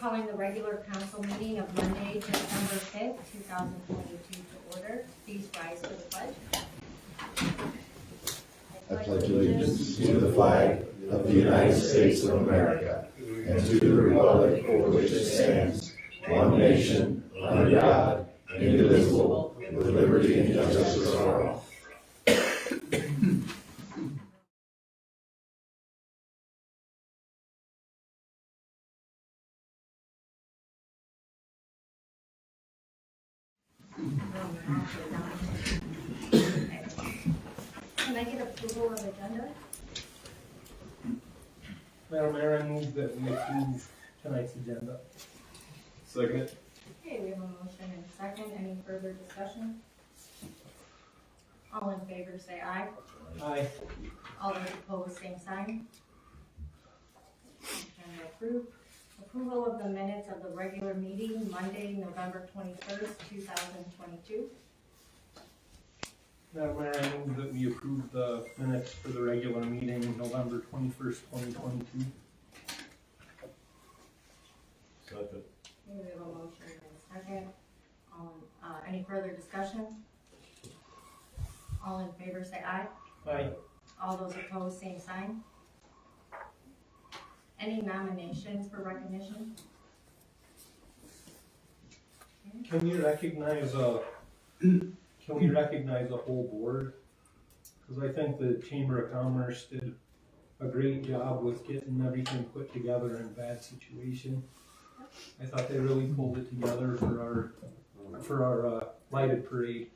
Calling the regular council meeting of Monday, September 5th, 2022 to order. Please rise for the pledge. I pledge allegiance to the flag of the United States of America and to the republic for which it stands, one nation, under God, indivisible, with liberty and justice for all. Can I get approval of agenda? Madam Mayor, I move that we approve tonight's agenda. Second. Okay, we have a motion and a second. Any further discussion? All in favor say aye. Aye. All those opposed, same sign. Agenda approved. Approval of the minutes of the regular meeting, Monday, November 21st, 2022. Madam Mayor, I move that we approve the minutes for the regular meeting, November 21st, 2022. Second. Okay, we have a motion and a second. Any further discussion? All in favor say aye. Aye. All those opposed, same sign. Any nominations for recognition? Can we recognize a whole board? Because I think the Chamber of Commerce did a great job with getting everything put together in a bad situation. I thought they really pulled it together for our lighted parade.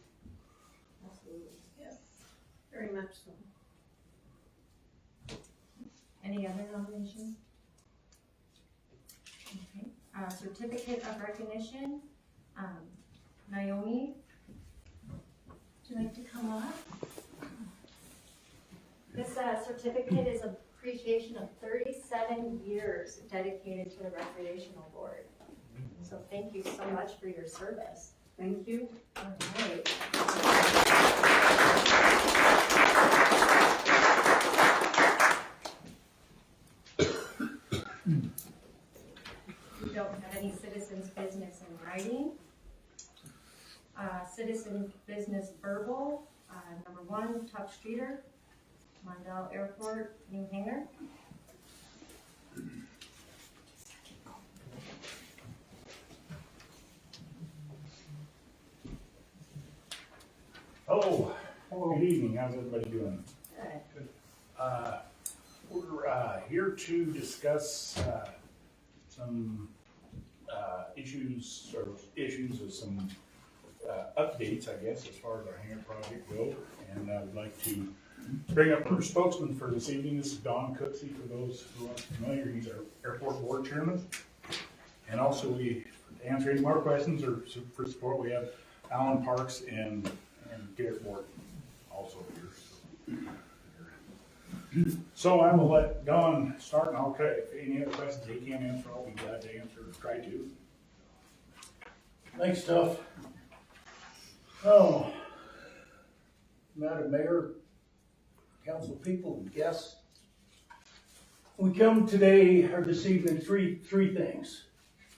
Absolutely. Yes, very much so. Any other nominations? Okay, certificate of recognition, Naomi, would you like to come up? This certificate is appreciation of 37 years dedicated to the recreational board. So thank you so much for your service. Thank you. All right. We don't have any citizens' business in writing. Citizen business verbal, number 1, Tuck Streeter, Mondale Airport, New Hangar. Hello, good evening, how's everybody doing? Good. We're here to discuss some issues of some updates, I guess, as far as our hangar project go. And I would like to bring up our spokesman for this evening. This is Don Cooksey, for those who aren't familiar. He's our airport board chairman. And also, to answer any more questions or for support, we have Alan Parks and Garrett Morton also here. So I will let Don start, and I'll try, if any other questions he can't answer, I'll be glad to answer or try to. Thanks, Duff. Oh, Madam Mayor, council people, and guests. We come today, or this evening, three things.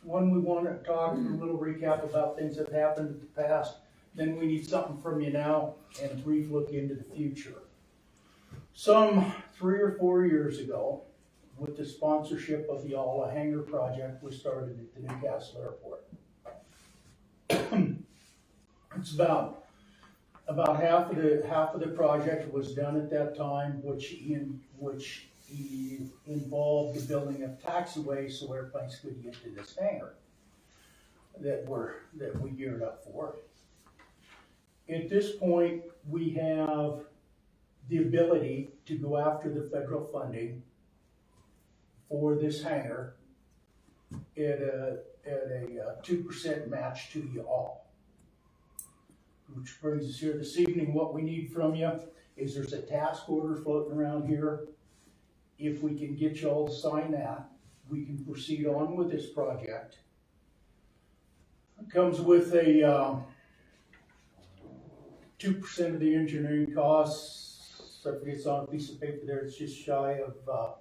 One, we want to talk a little recap about things that happened in the past. Then we need something from you now, and a brief look into the future. Some 3 or 4 years ago, with the sponsorship of y'all, a hangar project was started at the Newcastle Airport. It's about half of the project was done at that time, which involved the building of taxiways so airplanes could get to this hangar that we geared up for. At this point, we have the ability to go after the federal funding for this hangar at a 2% match to you all. Which brings us here this evening. What we need from you is there's a task order floating around here. If we can get you all to sign that, we can proceed on with this project. It comes with a 2% of the engineering costs. I forget, it's on a piece of paper there. It's just shy of, I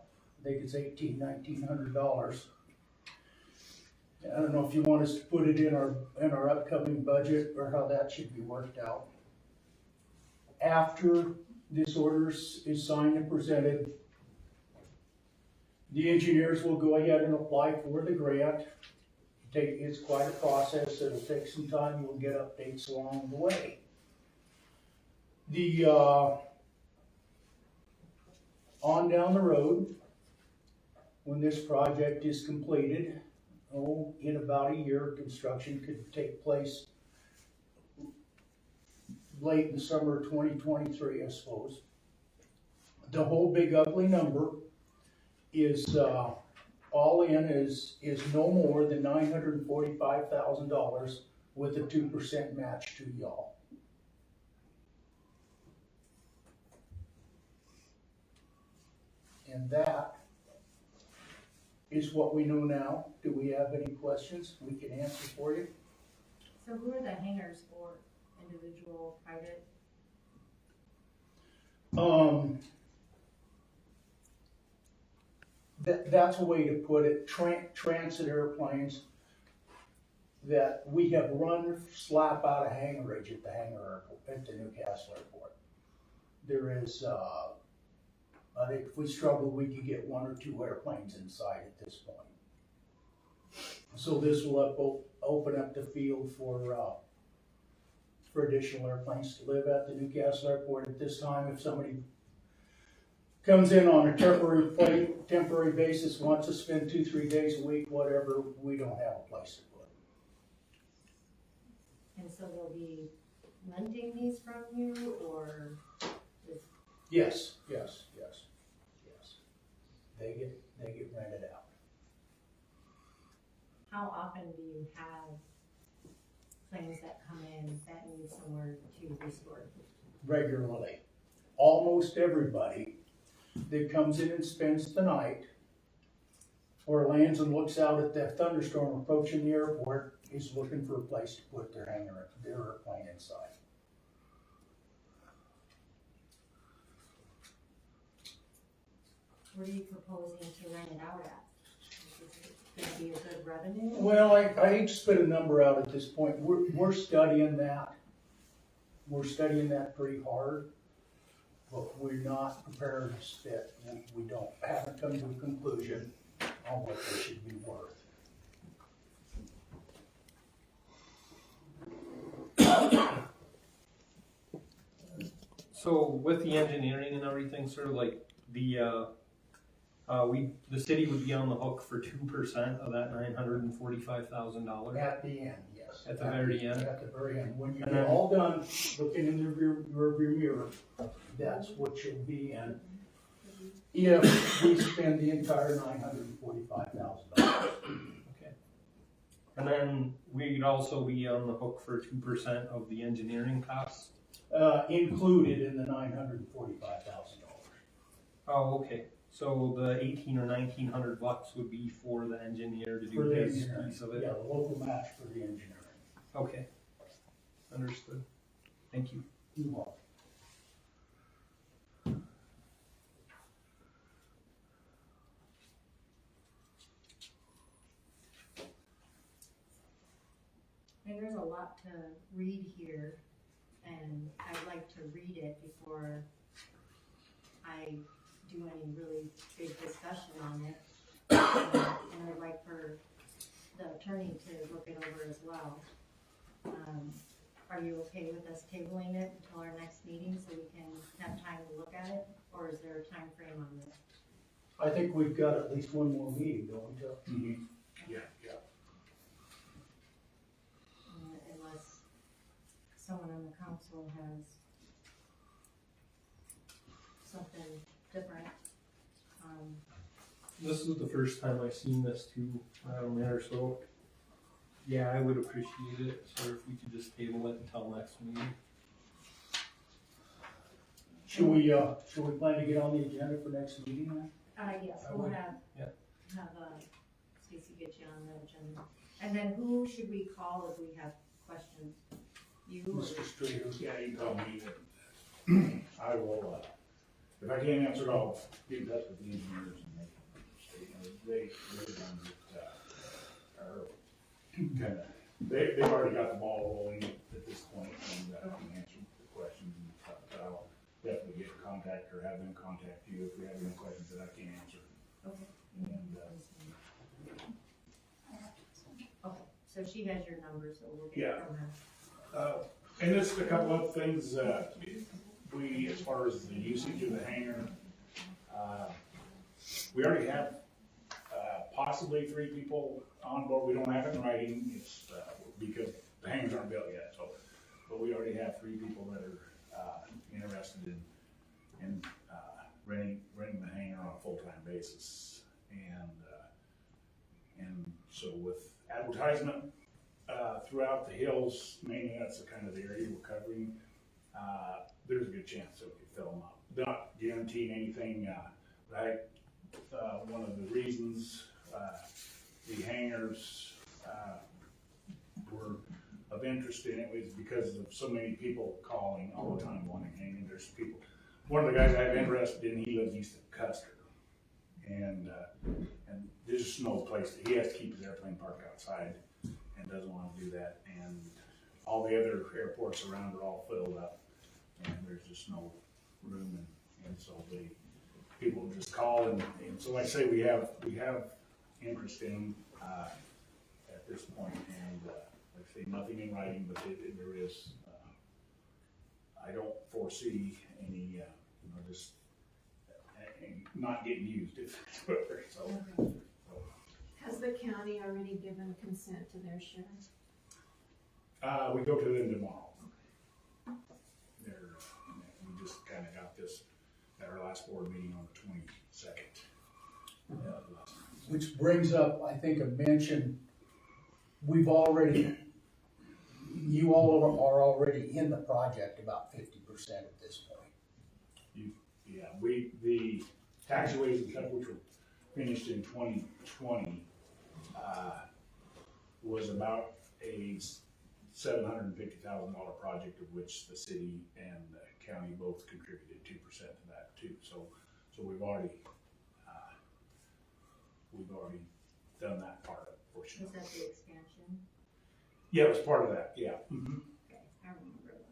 think it's $1,900. I don't know if you want us to put it in our upcoming budget or how that should be worked out. After this order is signed and presented, the engineers will go ahead and apply for the grant. It's quite a process, it'll take some time, you'll get updates along the way. On down the road, when this project is completed, in about a year, construction could take place late in the summer of 2023, I suppose. The whole big ugly number is, all in is no more than $945,000 with a 2% match to y'all. And that is what we know now. Do we have any questions we can answer for you? So who are the hangars for? Individual, private? That's a way to put it. Transit airplanes that we have run slap out of hangarage at the at the Newcastle airport. There is, I think if we struggled, we could get 1 or 2 airplanes inside at this point. So this will open up the field for additional airplanes to live at the Newcastle airport at this time. If somebody comes in on a temporary basis, wants to spend 2-3 days a week, whatever, we don't have a place to put. And so they'll be renting these from you, or is, Yes. They get rented out. how often do you have planes that come in that need somewhere to be stored? Regularly. Almost everybody that comes in and spends the night or lands and looks out at that thunderstorm approaching the airport is looking for a place to put their airplane inside. What are you proposing to rent it out at? Is it gonna be a good revenue? Well, I hate to spit a number out at this point. We're studying that. We're studying that pretty hard, but we're not prepared to spit. We haven't come to a conclusion on what they should be worth. So with the engineering and everything, sort of like the city would be on the hook for 2% of that $945,000. At the end, yes. At the very end? At the very end. When And you're then- all done, looking in the rearview mirror, that's what you'll be in. If we spend the entire $945,000. Okay. And then we'd also be on the hook for 2% of the engineering costs. Included in the $945,000. Oh, okay. So the 18 or 1900 bucks would be for the engineer to For do the his engineering. piece of it. Yeah, the local match for the engineering. Okay. Understood. Thank you. You're welcome. And there's a lot to read here, and I'd like to read it before I do any really big discussion on it. And I'd like for the attorney to look it over as well. Are you okay with us tabling it until our next meeting so we can have time to look at it, or is there a time frame on this? I think we've got at least one more meeting, don't we, Joe? Mm-hmm. Yeah. Unless someone on the council has something different. This is the first time I've seen this too, Mayor, so yeah, I would appreciate it, so if we could just table it until next meeting. Should we plan to get on the agenda for next meeting then? Yes, I we'll would, have, yeah. Stacy get you on the agenda. And then who should we call if we have questions? You or? Mr. Streeter? Yeah, you can call me. I will, if I can't answer it, I'll be in touch with the engineers and they the ones that are kinda, they've already got the ball rolling at this point and can answer the questions and stuff, but I'll definitely get in contact or have them contact you if we have any questions that I can't answer. Okay. And, Okay, so she has your number, so we'll get Yeah. it from her. And just a couple of things, we, as far as the usage of the hangar, we already have, possibly 3 people on board. We don't have it in writing, it's, because the hangars aren't built yet, so, but we already have 3 people that are, interested in renting the hangar on a full-time basis. And so with advertisement, throughout the hills, mainly that's the kind of the area we're covering, there's a good chance that we could fill them up. Not guaranteeing anything, one of the reasons, the hangars, were of interest in it was because of so many people calling all the time wanting hanging. There's people, one of the guys I have interested in, he lives east of Custer. And there's just no place, he has to keep his airplane parked outside and doesn't want to do that. And all the other airports around are all filled up and there's just no room. And so people just call and so like I say, we have interest in, at this point. And like I say, nothing in writing, but there is, I don't foresee any, just not getting used, if it's whatever, so. Has the county already given consent to their share? We go to them tomorrow. We just kinda got this at our last board meeting on the 22nd. Which brings up, I think, a mention, you all are already in the project about 50% at this point. Yeah, the taxiways and stuff, which were finished in 2020, was about a $750,000 project, of which the city and the county both contributed 2% to that too. So we've already done that part of it, Was fortunately. that the expansion? Yeah, it was part of that, yeah. Okay, I remember that.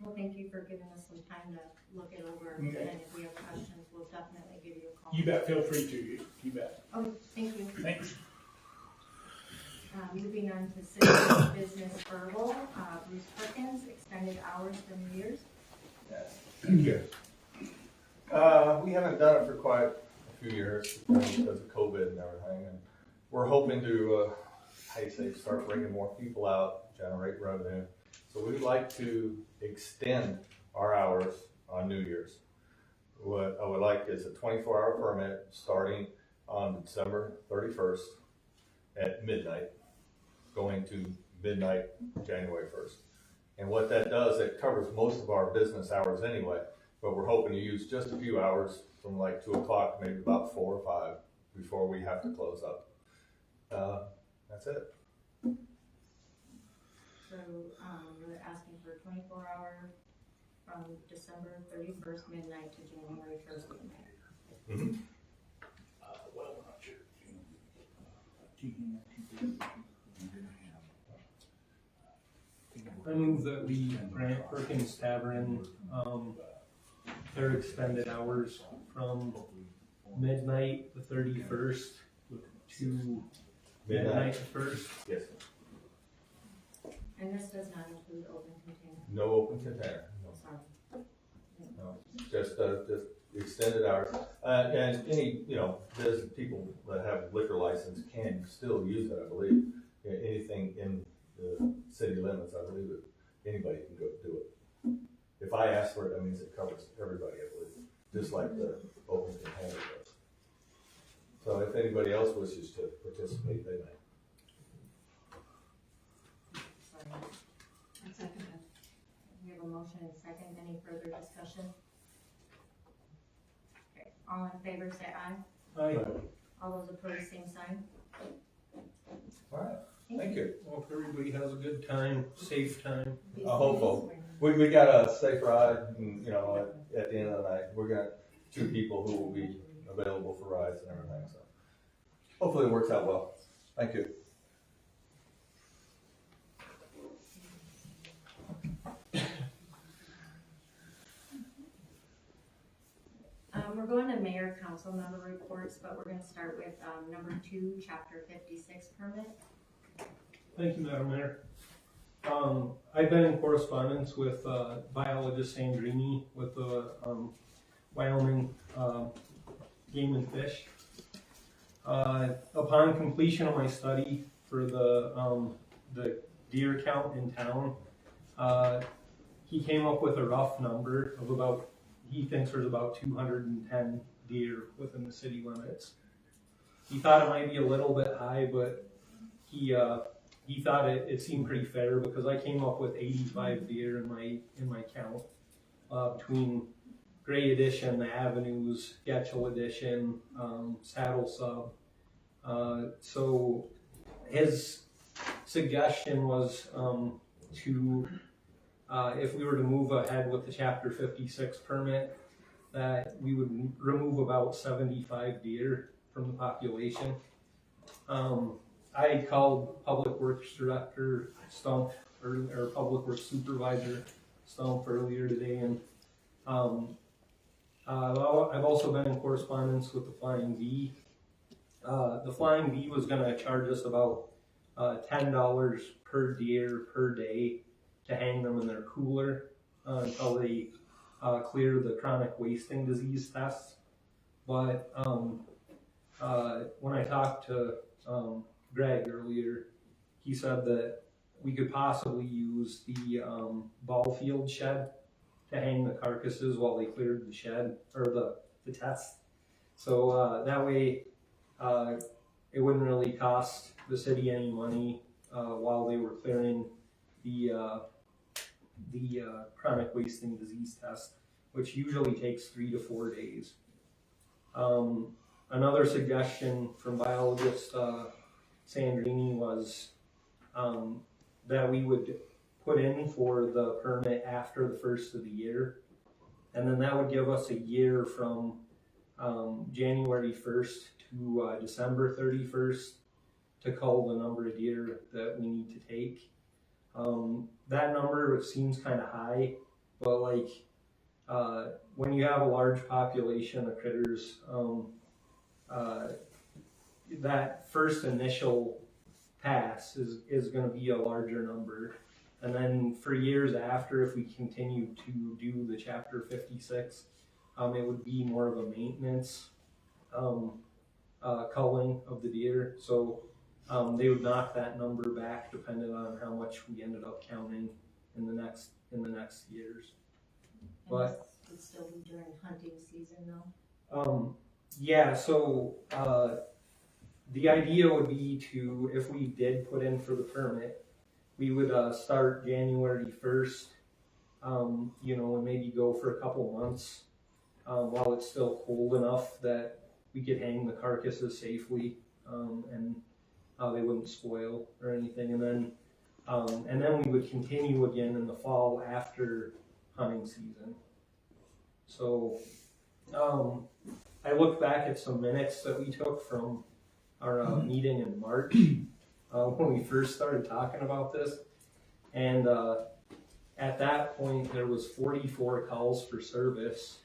Well, thank you for giving us some time to look it over, and Okay. if we have questions, we'll definitely give you a call. You bet, feel free to, you bet. Oh, thank you. Thanks. Moving on to citizen business verbal, Bruce Perkins, extended hours for New Year's. Thank you. We haven't done it for quite a few years because of COVID and everything, and we're hoping to, start bringing more people out, generate revenue. So we'd like to extend our hours on New Year's. What I would like is a 24-hour permit starting on December 31st at midnight, going to midnight January 1st. And what that does, it covers most of our business hours anyway, but we're hoping to use just a few hours from like 2 o'clock, maybe about 4 or 5 before we have to close up. That's it. So, we're asking for a 24-hour from December 31st midnight to January 1st midnight. Well, we're not sure. I move that we grant Perkins Tavern, their extended hours from midnight the 31st to midnight the 1st. Yes. And this does not include open container. No open container. No. Sorry. No, just extended hours. And any, business people that have liquor license can still use it, I believe. Anything in the city limits, I believe that anybody can go do it. If I ask for it, that means it covers everybody, I believe, just like the open container does. So if anybody else wishes to participate, they may. Sorry. I second it. We have a motion and a second. Any further discussion? Okay, all in favor say aye. Aye. All those opposed, same sign. All right, thank you. Well, if everybody has a good time, safe time. I hope so. We got a safe ride, and, at the end of the night, we're got 2 people who will be available for rides and everything, so hopefully it works out well. Thank you. We're going to mayor council member reports, but we're gonna start with, number 2, chapter 56 permit. Thank you, Madam Mayor. I've been in correspondence with biologist Sandrini with the Wyoming Game and Fish. Upon completion of my study for the deer count in town, he came up with a rough number of about, he thinks there's about 210 deer within the city limits. He thought it might be a little bit high, but he thought it seemed pretty fair because I came up with 85 deer in my count between Gray Edition, the Avenues, Getchell Edition, Saddle Sub. So his suggestion was to if we were to move ahead with the Chapter 56 permit, that we would remove about 75 deer from the population. I called Public Works Director Stump, or Public Works Supervisor Stump earlier today, and I've also been in correspondence with the Flying V. The Flying V was going to charge us about $10 per deer per day to hang them in their cooler until they clear the chronic wasting disease tests. But when I talked to Greg earlier, he said that we could possibly use the ball field shed to hang the carcasses while they cleared the shed, or the test. So that way it wouldn't really cost the city any money while they were clearing the chronic wasting disease test, which usually takes 3 to 4 days. Another suggestion from biologist Sandrini was that we would put in for the permit after the first of the year, and then that would give us a year from January 1st to December 31st to cull the number of deer that we need to take. That number seems kind of high, but like when you have a large population of critters, that first initial pass is going to be a larger number. And then for years after, if we continue to do the Chapter 56, it would be more of a maintenance culling of the deer. So they would knock that number back depending on how much we ended up counting in the next years. But this would still be during hunting season though? Yeah, so the idea would be to, if we did put in for the permit, we would start January 1st, and maybe go for a couple months while it's still cold enough that we could hang the carcasses safely and they wouldn't spoil or anything. And then we would continue again in the fall after hunting season. So I looked back at some minutes that we took from our meeting in March when we first started talking about this, and at that point there was 44 calls for service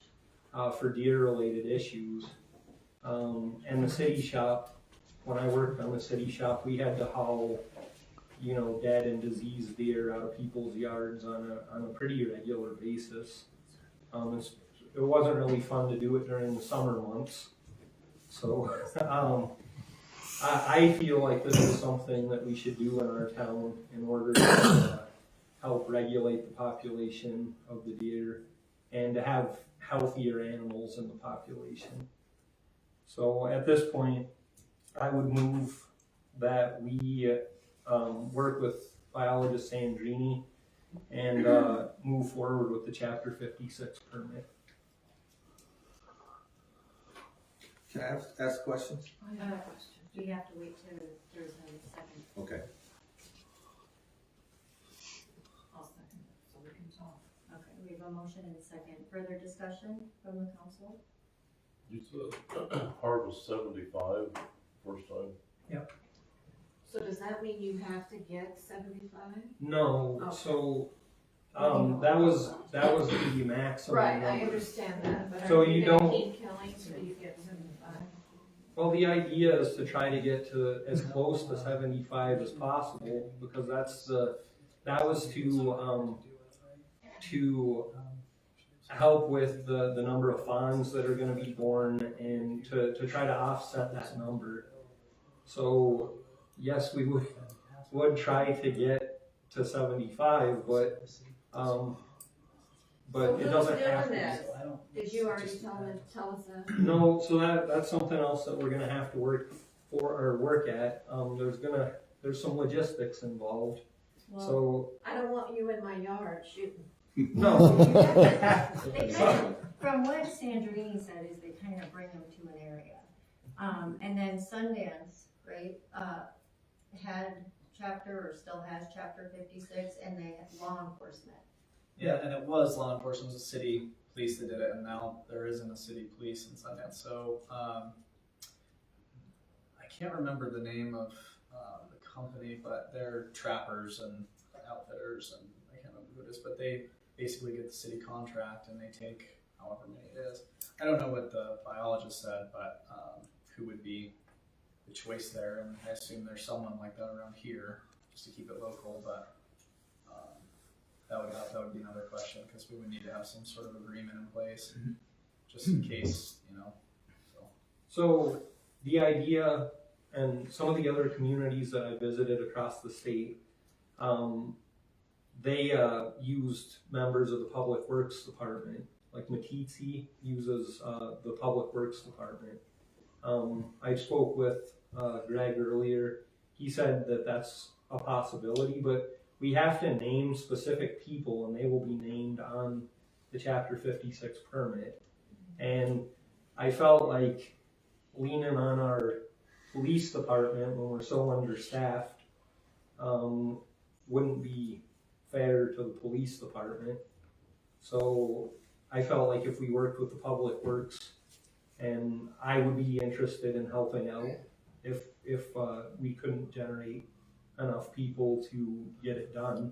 for deer-related issues, and the city shop. When I worked on the city shop, we had to haul, dead and diseased deer out of people's yards on a pretty regular basis. It wasn't really fun to do it during the summer months. So I feel like this is something that we should do in our town in order to help regulate the population of the deer and to have healthier animals in the population. So at this point, I would move that we work with biologist Sandrini and move forward with the Chapter 56 permit. Can I ask questions? I have a question. We have to wait till there's a second. Okay. I'll second it, so we can talk. Okay, we have a motion and a second. Further discussion from the council? You said harvest 75 first time. So does that mean you have to get 75? No, Okay. so, that was the maximum Right, I number. understand that, but So are you you gonna don't- keep killing so you get 75? Well, the idea is to try to get to as close to 75 as possible, because that was to help with the number of fawns that are gonna be born and to try to offset that number. So, yes, we would try to get to 75, but it doesn't have to So who's doing be. this? Did you already tell us that? No, so that's something else that we're gonna have to work at. There's some logistics involved. Well, So I don't want you in my yard shooting. no. They kind of, from what Sandrine said, is they kind of bring them to an area. And then Sundance, right, had chapter, or still has chapter 56, and they had law enforcement. Yeah, and it was law enforcement, it was a city police that did it, and now there isn't a city police in Sundance. So I can't remember the name of the company, but they're trappers and outfitters, and I can't remember who it is, but they basically get the city contract and they take however many it is. I don't know what the biologist said, but who would be the choice there, and I assume there's someone like that around here, just to keep it local, but that would be another question, because we would need to have some sort of agreement in place, just in case, So the idea, and some of the other communities that I visited across the state, they used members of the Public Works Department. Like Matitsi uses the Public Works Department. I spoke with Greg earlier. He said that that's a possibility, but we have to name specific people, and they will be named on the Chapter 56 permit. And I felt like leaning on our police department when we're so understaffed wouldn't be fair to the police department. So I felt like if we worked with the Public Works, and I would be interested in helping out if we couldn't generate enough people to get it done,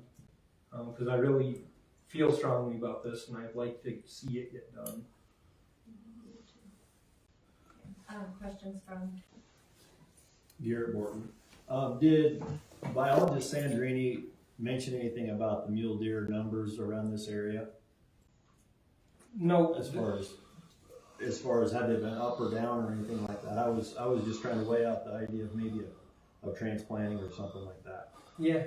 because I really feel strongly about this, and I'd like to see it get done. Questions from? Garrett Morton. Did biologist Sandrini mention anything about the mule deer numbers around this area? No, As far as have they been up or down or anything like that? I was just trying to weigh out the idea of maybe of transplanting or something like that. yeah,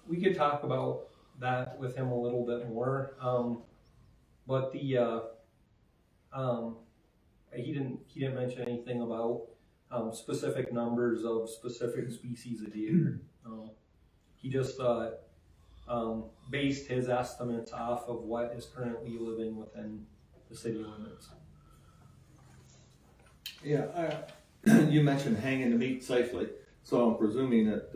we could talk about that with him a little bit more, but he didn't mention anything about specific numbers of specific species of deer. He just based his estimates off of what is currently living within the city limits. Yeah, you mentioned hanging the meat safely, so I'm presuming that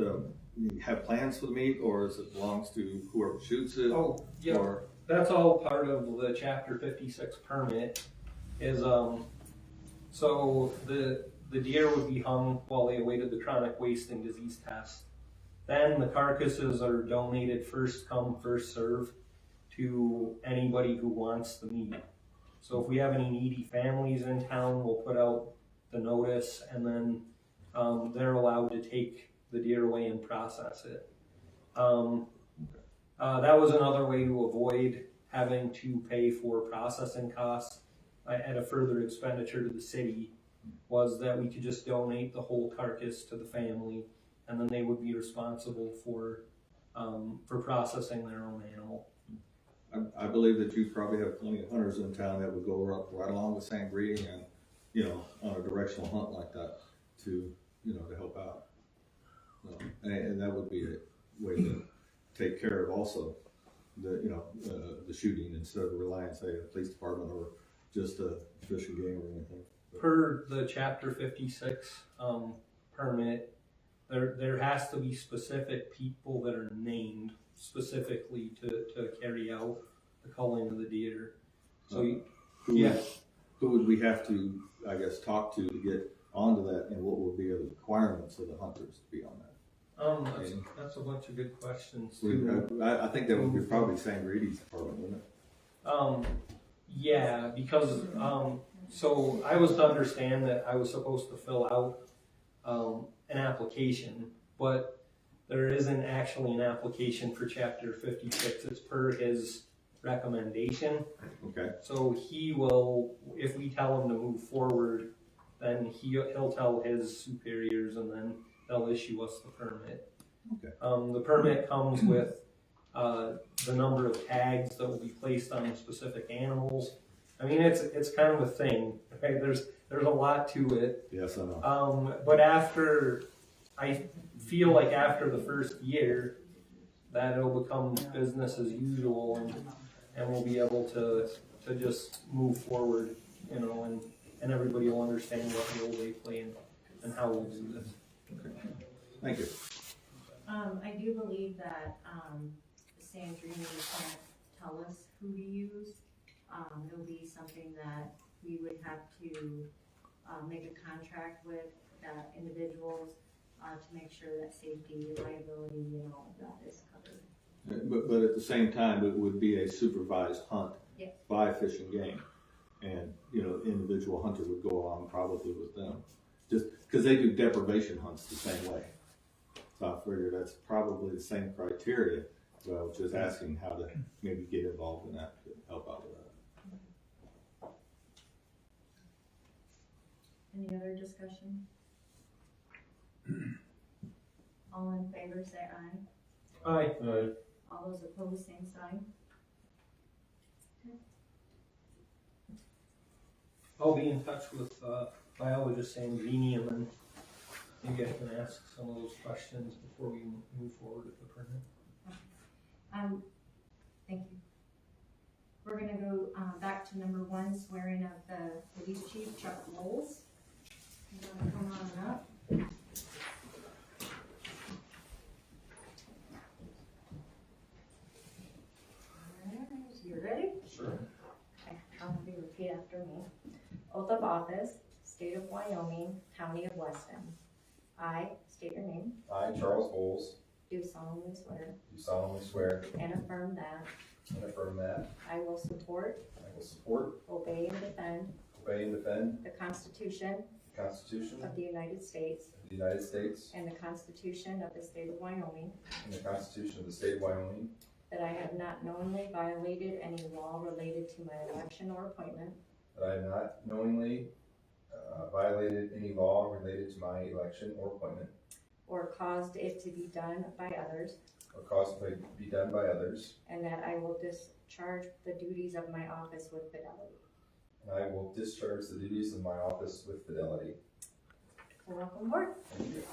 you have plans for the meat, or is it belongs to whoever shoots it? Oh, yeah, Or that's all part of the Chapter 56 permit. Is so the deer would be hung while they awaited the chronic wasting disease test. Then the carcasses are donated first come, first serve to anybody who wants the meat. So if we have any needy families in town, we'll put out the notice, and then they're allowed to take the deer away and process it. That was another way to avoid having to pay for processing costs at a further expenditure to the city, was that we could just donate the whole carcass to the family, and then they would be responsible for processing their own animal. I believe that you probably have plenty of hunters in town that would go right along with Sangre and, on a directional hunt like that to help out. And that would be a way to take care of also the shooting, instead of relying, say, a police department or just a fish and game or anything. Per the Chapter 56 permit, there has to be specific people that are named specifically to carry out the culling of the deer. So, Who yeah. who would we have to, I guess, talk to get onto that, and what would be the requirements of the hunters to be on that? That's a bunch of good questions We- too. I think that would be probably Sam Reedy's department, wouldn't it? Yeah, because, so I was to understand that I was supposed to fill out, an application, but there isn't actually an application for chapter 56, it's per his recommendation. Okay, So he will, if we tell him to move forward, then he'll tell his superiors and then they'll issue us the permit. Okay. The permit comes with, the number of tags that will be placed on specific animals. I mean, it's kind of a thing, okay? There's a lot to it. yes, I know. But I feel like after the first year, that it'll become business as usual and we'll be able to just move forward, you know, and everybody will understand what role they play and how we'll do this. Thank you. I do believe that, Sandrine can't tell us who to use. It'll be something that we would have to, make a contract with, individuals, to make sure that safety, liability, and all of that is covered. But at the same time, it would be a supervised hunt Yes. by Fish and Game. And, you know, individual hunter would go along probably with them. Just because they do deprivation hunts the same way. So I figure that's probably the same criteria. Well, just asking how to maybe get involved in that to help out with that. Any other discussion? All in favor, say aye. Aye. All those opposed, same sign. I'll be in touch with, biologist Sandrini and then maybe I can ask some of those questions before we move forward with the permit. Thank you. We're gonna go, back to number 1, swearing of the police chief, Chuck Knowles. You wanna come on up? Alright, you ready? Sure. Okay, I'll have you repeat after me. Oath of office, State of Wyoming, County of Weston. I state your name, I, Charles Bowles, do solemnly swear do solemnly swear and affirm that and affirm that I will support, I will support, obey, and defend obey, and defend the Constitution the Constitution of the United States of the United States and the Constitution of the State of Wyoming, and the Constitution of the State of Wyoming, that I have not knowingly violated any law related to my election or appointment, that I have not knowingly violated any law related to my election or appointment, or caused it to be done by others, or caused to be done by others, and that I will discharge the duties of my office with fidelity. and I will discharge the duties of my office with fidelity. So welcome aboard. Thank you.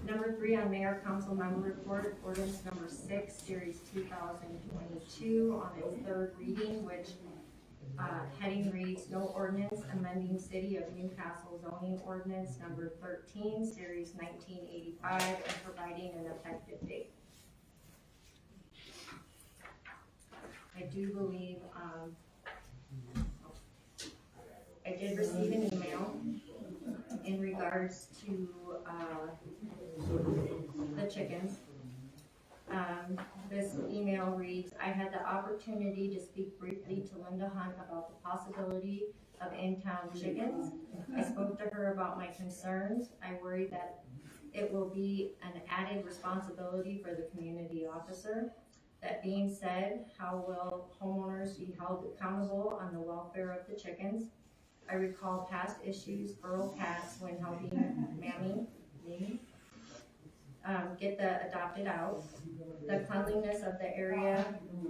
Number 3 on Mayor Council Member Report, ordinance number 6, Series 2022, on its 3rd reading, which heading reads, no ordinance amending City of Newcastle zoning ordinance number 13, Series 1985, and providing an effective date. I do believe, I did receive an email in regards to the chickens. This email reads, I had the opportunity to speak briefly to Linda Hunt about the possibility of in-town chickens. I spoke to her about my concerns. I worry that it will be an added responsibility for the community officer. That being said, how will homeowners be held accountable on the welfare of the chickens? I recall past issues, feral cats when helping Mammy get the adopted out, the cleanliness of the area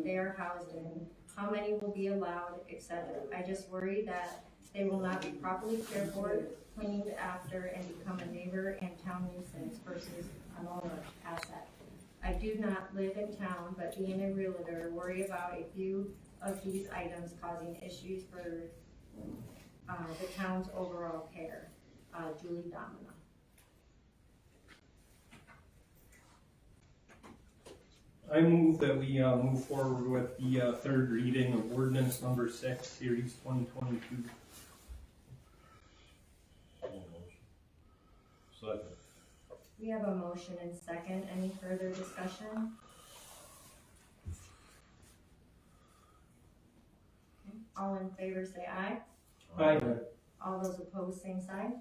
they are housed in, how many will be allowed, etc. I just worry that they will not be properly cared for, cleaned after, and become a neighbor realtor and town nuisance versus an owner asset. I do not live in town, but being a realtor, worry about a few of these items causing issues for the town's overall care. Julie Domina. I move that we move forward with the third reading of ordinance number 6, series 2022. Second. We have a motion and second. Any further discussion? Okay. All in favor say aye. Aye. All those opposed, same side.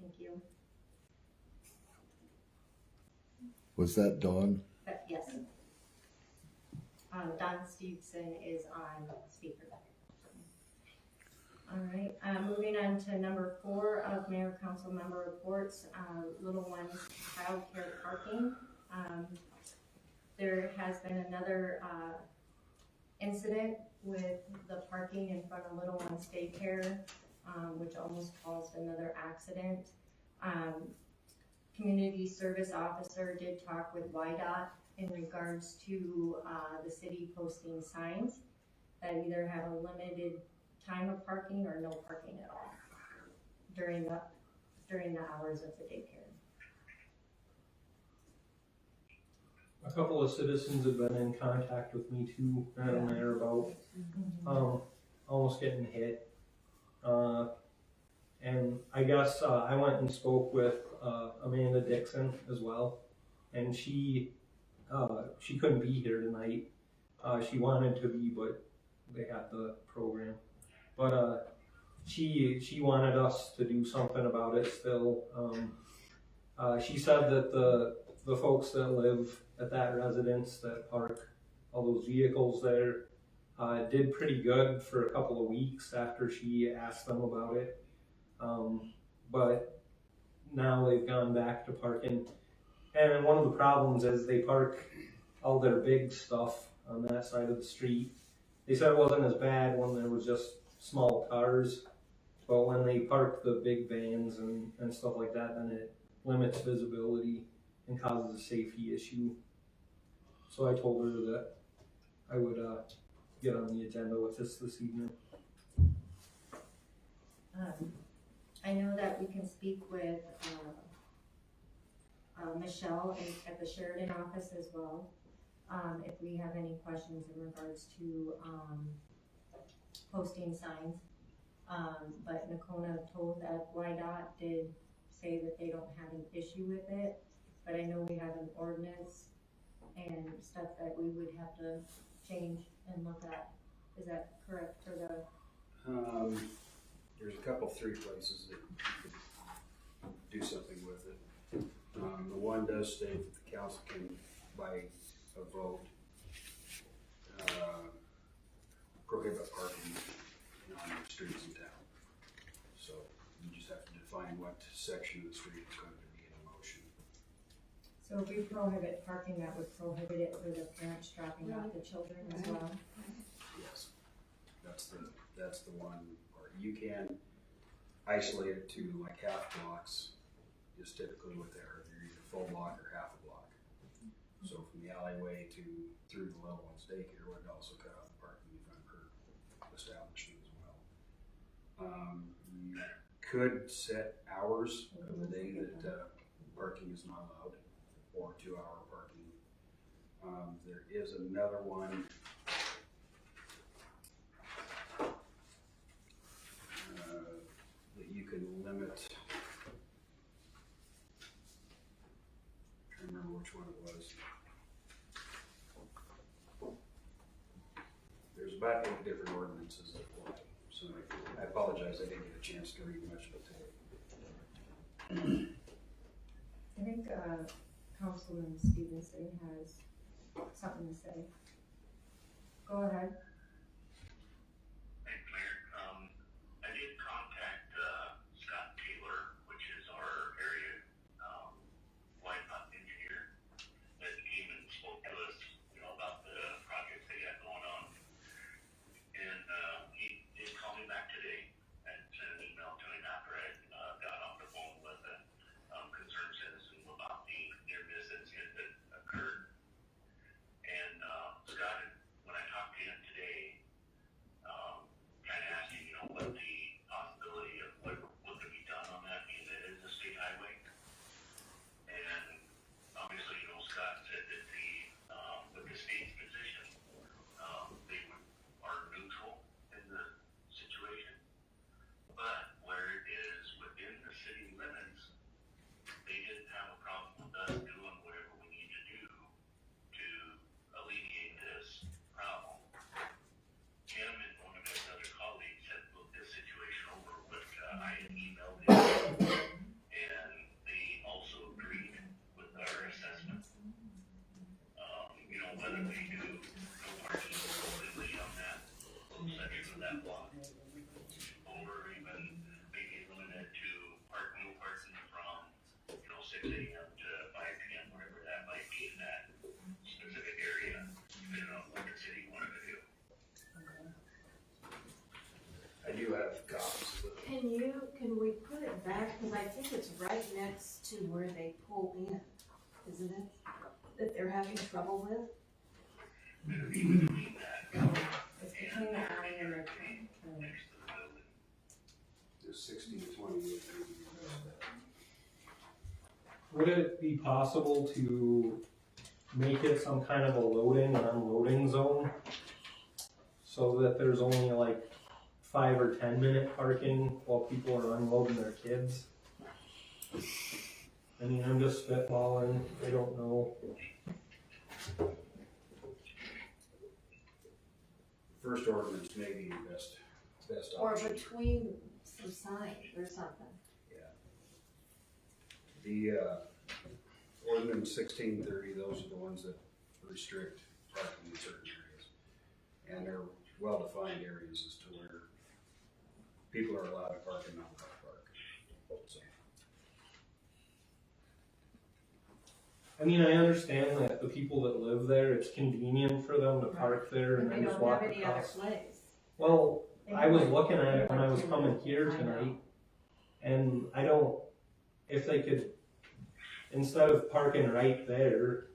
Thank you. Was that Dawn? Yes. Don Stevenson is on speaker. All right, moving on to number 4 of Mayor Council Member Reports, Little Ones Child Care Parking. There has been another incident with the parking in front of Little Ones Daycare, which almost caused another accident. Community Service Officer did talk with YDOT in regards to the city posting signs that either have a limited time of parking or no parking at all during the hours of the daycare. A couple of citizens have been in contact with me too, Madam Mayor, about almost getting hit. And I guess I went and spoke with Amanda Dixon as well, and she couldn't be here tonight. She wanted to be, but they had the program. But she wanted us to do something about it still. She said that the folks that live at that residence that park all those vehicles there did pretty good for a couple of weeks after she asked them about it. But now they've gone back to parking. And one of the problems is they park all their big stuff on that side of the street. They said it wasn't as bad when there was just small cars, but when they park the big vans and stuff like that, then it limits visibility and causes a safety issue. So I told her that I would get on the agenda with this evening. I know that we can speak with Michelle at the Sheridan office as well, if we have any questions in regards to posting signs. But Nakona told that YDOT did say that they don't have an issue with it, but I know we have an ordinance and stuff that we would have to change and look at. Is that correct for the? There's three places that you could do something with it. The one does state that the council can, by a vote, prohibit parking on the streets in town. So you just have to define what section of the street is going to be in a motion. So if we prohibit parking, that would prohibit it for the parents dropping off the children as well? Yes, that's the one part. You can isolate it to like half blocks is typically what they are. They're either full block or half a block. So from the alleyway through the Little Ones Daycare would also cut off the parking in front of her establishment as well. You could set hours of the day that parking is not allowed, or 2-hour parking. There is another one. That you can limit. I'm trying to remember which one it was. There's about 8 different ordinances that apply. So I apologize, I didn't get a chance to read much of it today. I think Councilman Stevenson has something to say. Go ahead. Thanks, Mayor. I did contact Scott Taylor, which is our area Whitehot engineer, that came and spoke to us, about the projects they got going on. And he did call me back today and sent an email can we put it back, cause I think it's right next to where they pull in, isn't it? That they're having trouble with? It's between the alley and the trailers. The 16-20. Would it be possible to make it some kind of a loading and unloading zone? So that there's only like 5 or 10 minute parking while people are unloading their kids? I mean, I'm just spitballing, I don't know. First ordinance may be the best Or option. between some signs or something? The ordinance 1630, those are the ones that restrict parking in certain areas. And they're well-defined areas as to where people are allowed to park and not allowed to park. So, I mean, I understand that the people that live there, it's convenient for them to park there and And they then just don't walk have any other across. place. Well, I was looking at it when I was coming here tonight, and I don't, if they could, instead of parking right there,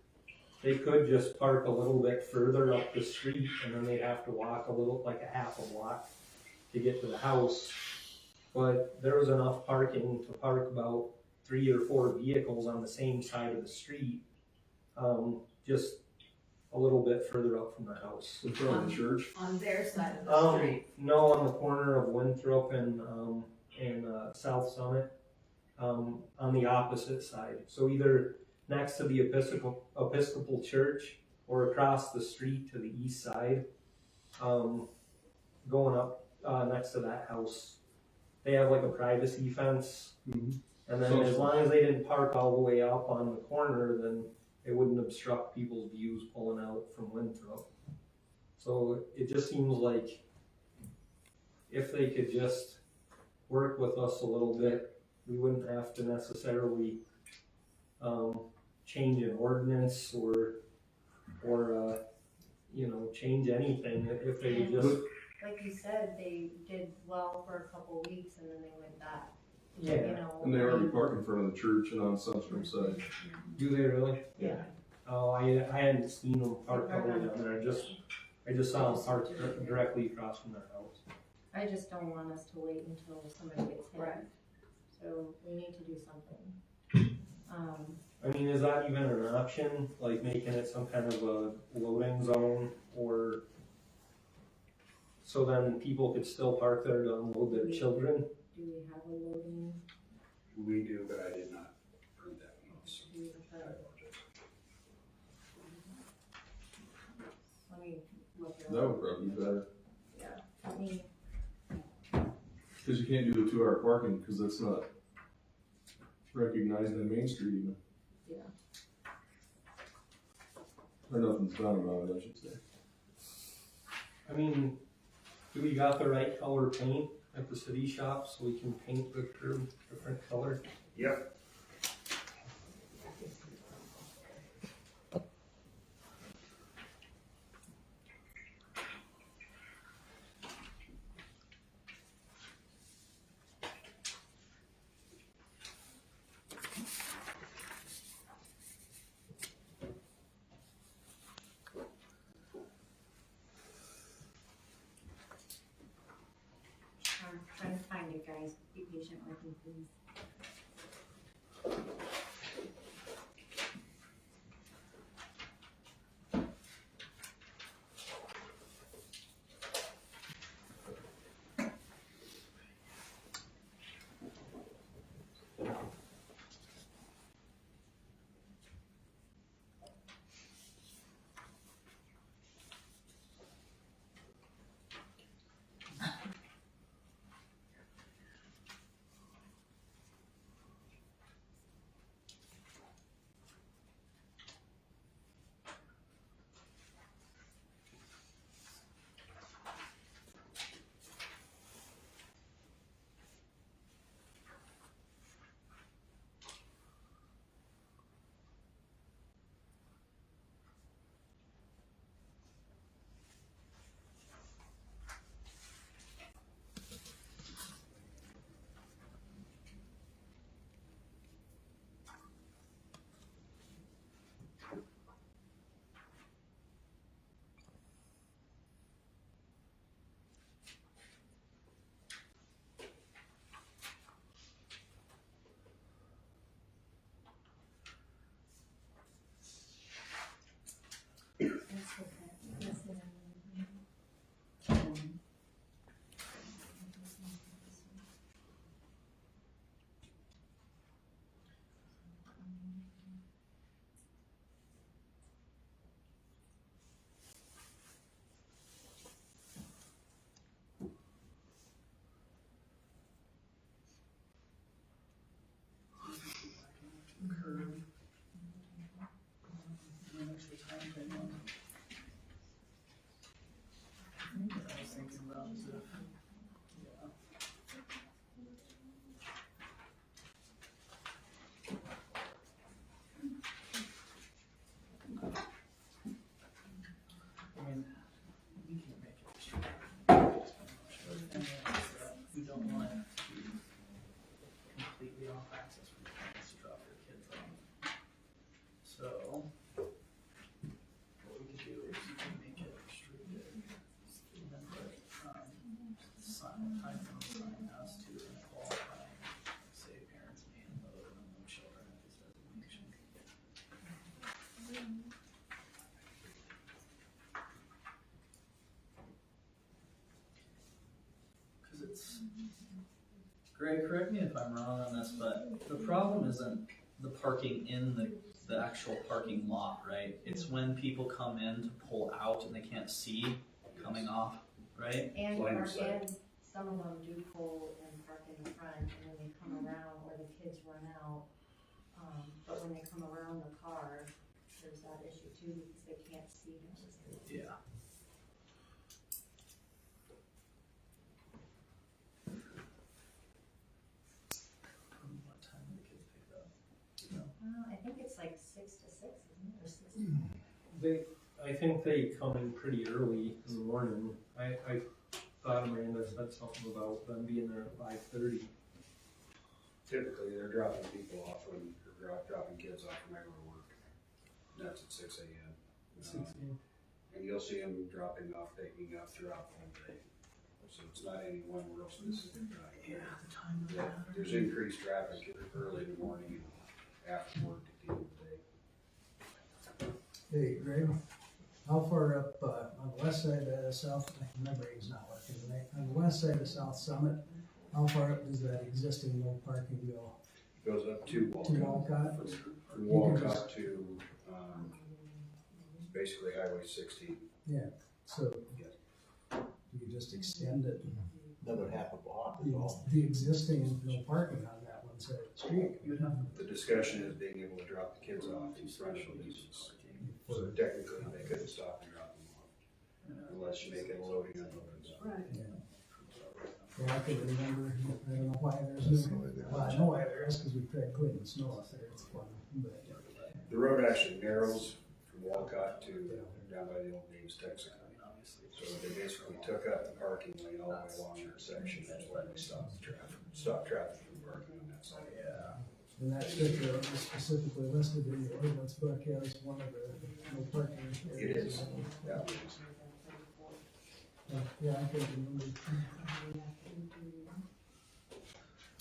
they could just park a little bit further up the street, and then they'd have to walk a little, like a half a block to get to the house. But there was enough parking to park about 3 or 4 vehicles on the same side of the street, just a little bit further up from the house. In front of the church? On their side of the street. No, on the corner of Winthrop and South Summit, on the opposite side. So either next to the Episcopal Church or across the street to the east side, going up next to that house. They have like a privacy fence, and then as long as they didn't park all the way up on the corner, then it wouldn't obstruct people's views pulling out from Winthrop. So it just seems like if they could just work with us a little bit, we wouldn't have to necessarily change an ordinance or change anything if they would just. Like you said, they did well for a couple weeks and then they went back. Yeah. You know, And they already park in front of the church and on Sunstrom side. Do they really? Yeah. Oh, I hadn't seen them parked all the way down there. I just saw them parked directly across from their house. I just don't want us to wait until somebody gets hit. Right. So we need to do something. I mean, is that even an option? Like making it some kind of a loading zone, or so then people could still park there to unload their children? Do we have a loading? we do, but I did not print that one off, so Do we I have a- apologize. Let me look it That up. would probably be better, Let me, cause you can't do the 2 hour parking, cause that's not recognized in Main Street even. Yeah. Or nothing's done about it, I should say. I mean, do we got the right color paint at the city shop so we can paint the curb different color? Yep. I'm trying to find it, guys. Be patient with me, please. Greg, correct me if I'm wrong on this, but the problem isn't the parking in the actual parking lot, right? It's when people come in to pull out and they can't see coming off, right? And, Line of and sight. some of them do pull and park in the front, and then they come around, or the kids run out. But when they come around the car, there's that issue too, because they can't see them. Yeah. What time do the kids pick up? I think it's like 6 to 6, isn't it, or 6 I think they come in pretty early in the morning. I thought Amanda said something about them being there at 5:30. Typically, they're dropping people off when, or dropping kids off from regular work. And that's at 6 a.m. And you'll see them dropping off, picking up throughout the whole day. So it's not any one real specific time. The time Yeah, there's increased traffic early in the morning and after work at the end of the day. Hey, Greg, how far up, on the west side of South, my brain's not working tonight, on the west side of South Summit, how far up does that existing no parking go? Goes up to To Walcott? From Walcott to, basically Highway 60. Yeah, so Yes. you just extend it, Another half a block is all. the existing no parking on that one side of the street. You would have The discussion is being able to drop the kids off in front of the uses. So technically, they couldn't stop and drop them off unless you make it a loading and unloading zone. Right. Yeah. Well, I can remember, I don't know why there's no, well, I know why there is, because we tried cleaning snow up there, it's fun, but. The road actually narrows from Walcott to down by the old Dave's Texaco. So they basically took up the parking lane all the way along that section, that's why they stopped traffic from parking on that side. Yeah. And that strip road is specifically listed in the ordinance book as one of the no parking It areas. is, yeah. Yeah, I think remember.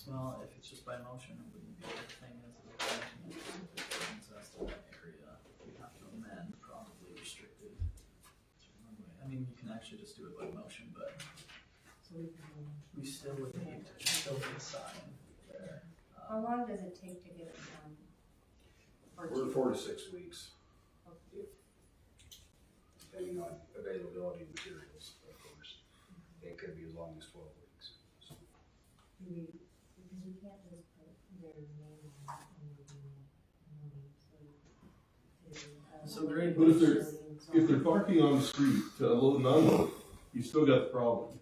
Well, if it's just by motion, it wouldn't be the thing is, if it brings us to that area, we have to amend probably restricted. I mean, you can actually just do it by motion, but we still would need to still need a sign there. How long does it take to get it done? We're 4 to 6 weeks. Depending on availability of materials, of course. It could be as long as 12 weeks. So. Because we can't just put their name on it. So Greg, But if they're parking on the street to unload and unload, you still got the problem.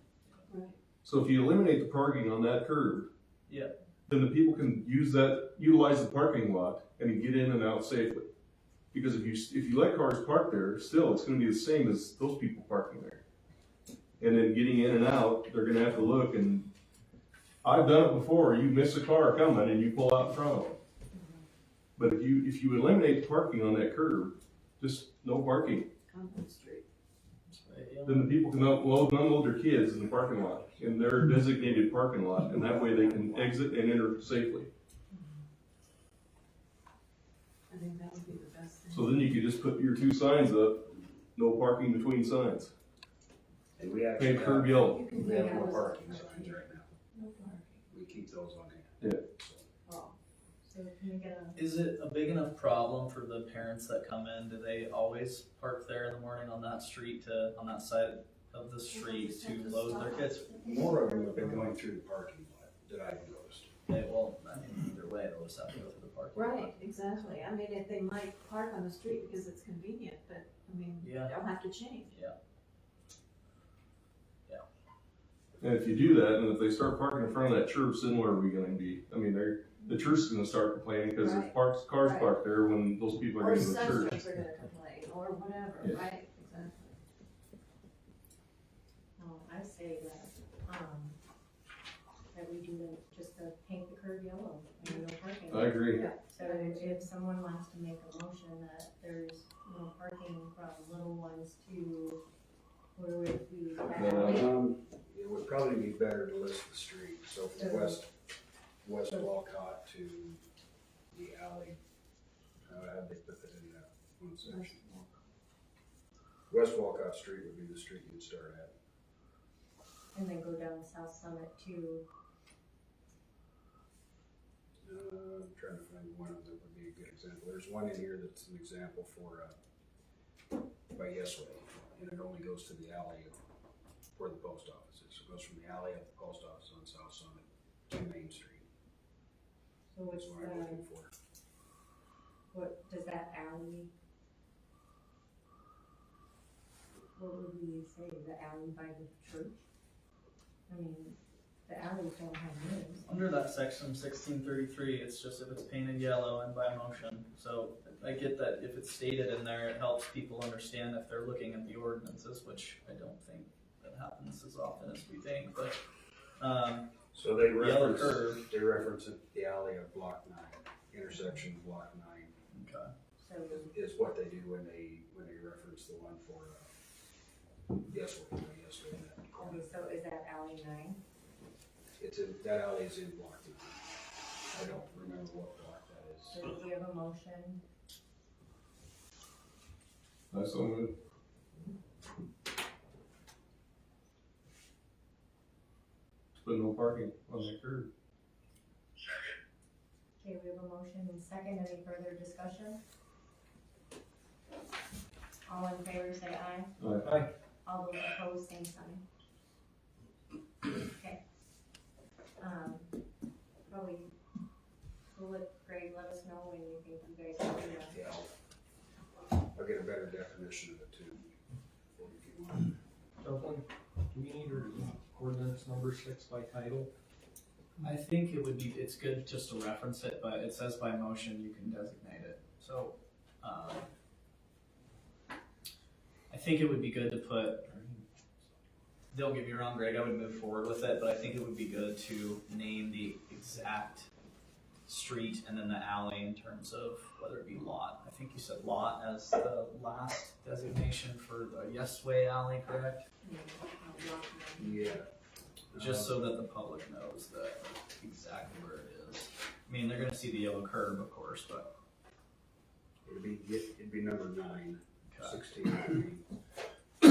Right. So if you eliminate the parking on that curb, yeah, then the people can utilize the parking lot and get in and out safely. Because if you let cars park there, still it's going to be the same as those people parking there. And then getting in and out, they're going to have to look. And I've done it before. You miss a car coming and you pull out in front of them. But if you eliminate the parking on that curb, just no parking, Compton Street. then the people can load and unload their kids in the parking lot, in their designated parking lot, and that way they can exit and enter safely. I think that would be the best thing. So then you could just put your 2 signs up, no parking between signs. And we actually Paint curb yellow. You can we have make no those- parking signs right now. No parking. We keep those on hand. Yeah. Oh, So can you get a, is it a big enough problem for the parents that come in? Do they always park there in the morning on that street on that side of the street to load their kids? More of them have been going through the parking lot that I've noticed. Okay, well, I mean, either way, they'll just have to go through the parking lot. right, exactly. I mean, if they might park on the street because it's convenient, but, I mean, Yeah. they'll have to change. And if you do that, and if they start parking in front of that church, then where are we gonna be? I mean, the church is gonna start complaining because there's Right. cars Right. parked there when those people are Or getting to the church. substrates are gonna complain, or whatever, Yeah. right, exactly. no, I say that we do just to paint the curb yellow and no parking. I agree. Yeah. So if someone wants to make a motion that there's no parking from little ones to, where would it be? It would probably be better to list the street, so from West Walcott to the alley, how'd they put that in that one section? West Walcott Street would be the street you'd start at. and then go down South Summit to, I'm trying to find one of them that would be a good example. There's one in here that's an example for, by Yesway, and it only goes to the alley of where the post office is. So it goes from the alley up the post office on South Summit to Main Street. so what's That's what I'm looking for. what does that alley? What would we say, the alley by the church? I mean, the alleys don't have names. Under that section 1633, it's just if it's painted yellow and by motion. So I get that if it's stated in there, it helps people understand if they're looking at the ordinances, which I don't think that happens as often as we think. But So they yellow reference, curve. they reference it, the alley of Block 9, intersection of Block 9 Okay. So is what they do when they reference the one for, Yesway, that corner. okay, so is that alley 9? It's in, that alley is in Block 9. I don't remember what block that is. So do we have a motion? I so moved. Put no parking on that curb. Okay, we have a motion and second. Any further discussion? All in favor say aye. Aye. All those opposed, same sign. Okay. Probably, we'll let Greg let us know when you think you guys can do that. Yeah, I'll get a better definition of it too. If you want. Dublin, do we need to read ordinance number 6 by title? I think it would be, it's good just to reference it, but it says by motion you can designate it. So, I think it would be good to put, don't get me wrong, Greg, I would move forward with it, but I think it would be good to name the exact street and then the alley in terms of whether it be lot. I think you said lot as the last designation for the Yesway alley, correct? Yeah. Just so that the public knows that exactly where it is. I mean, they're gonna see the yellow curb, of course, but. It'd be number 9, Okay. 16. So,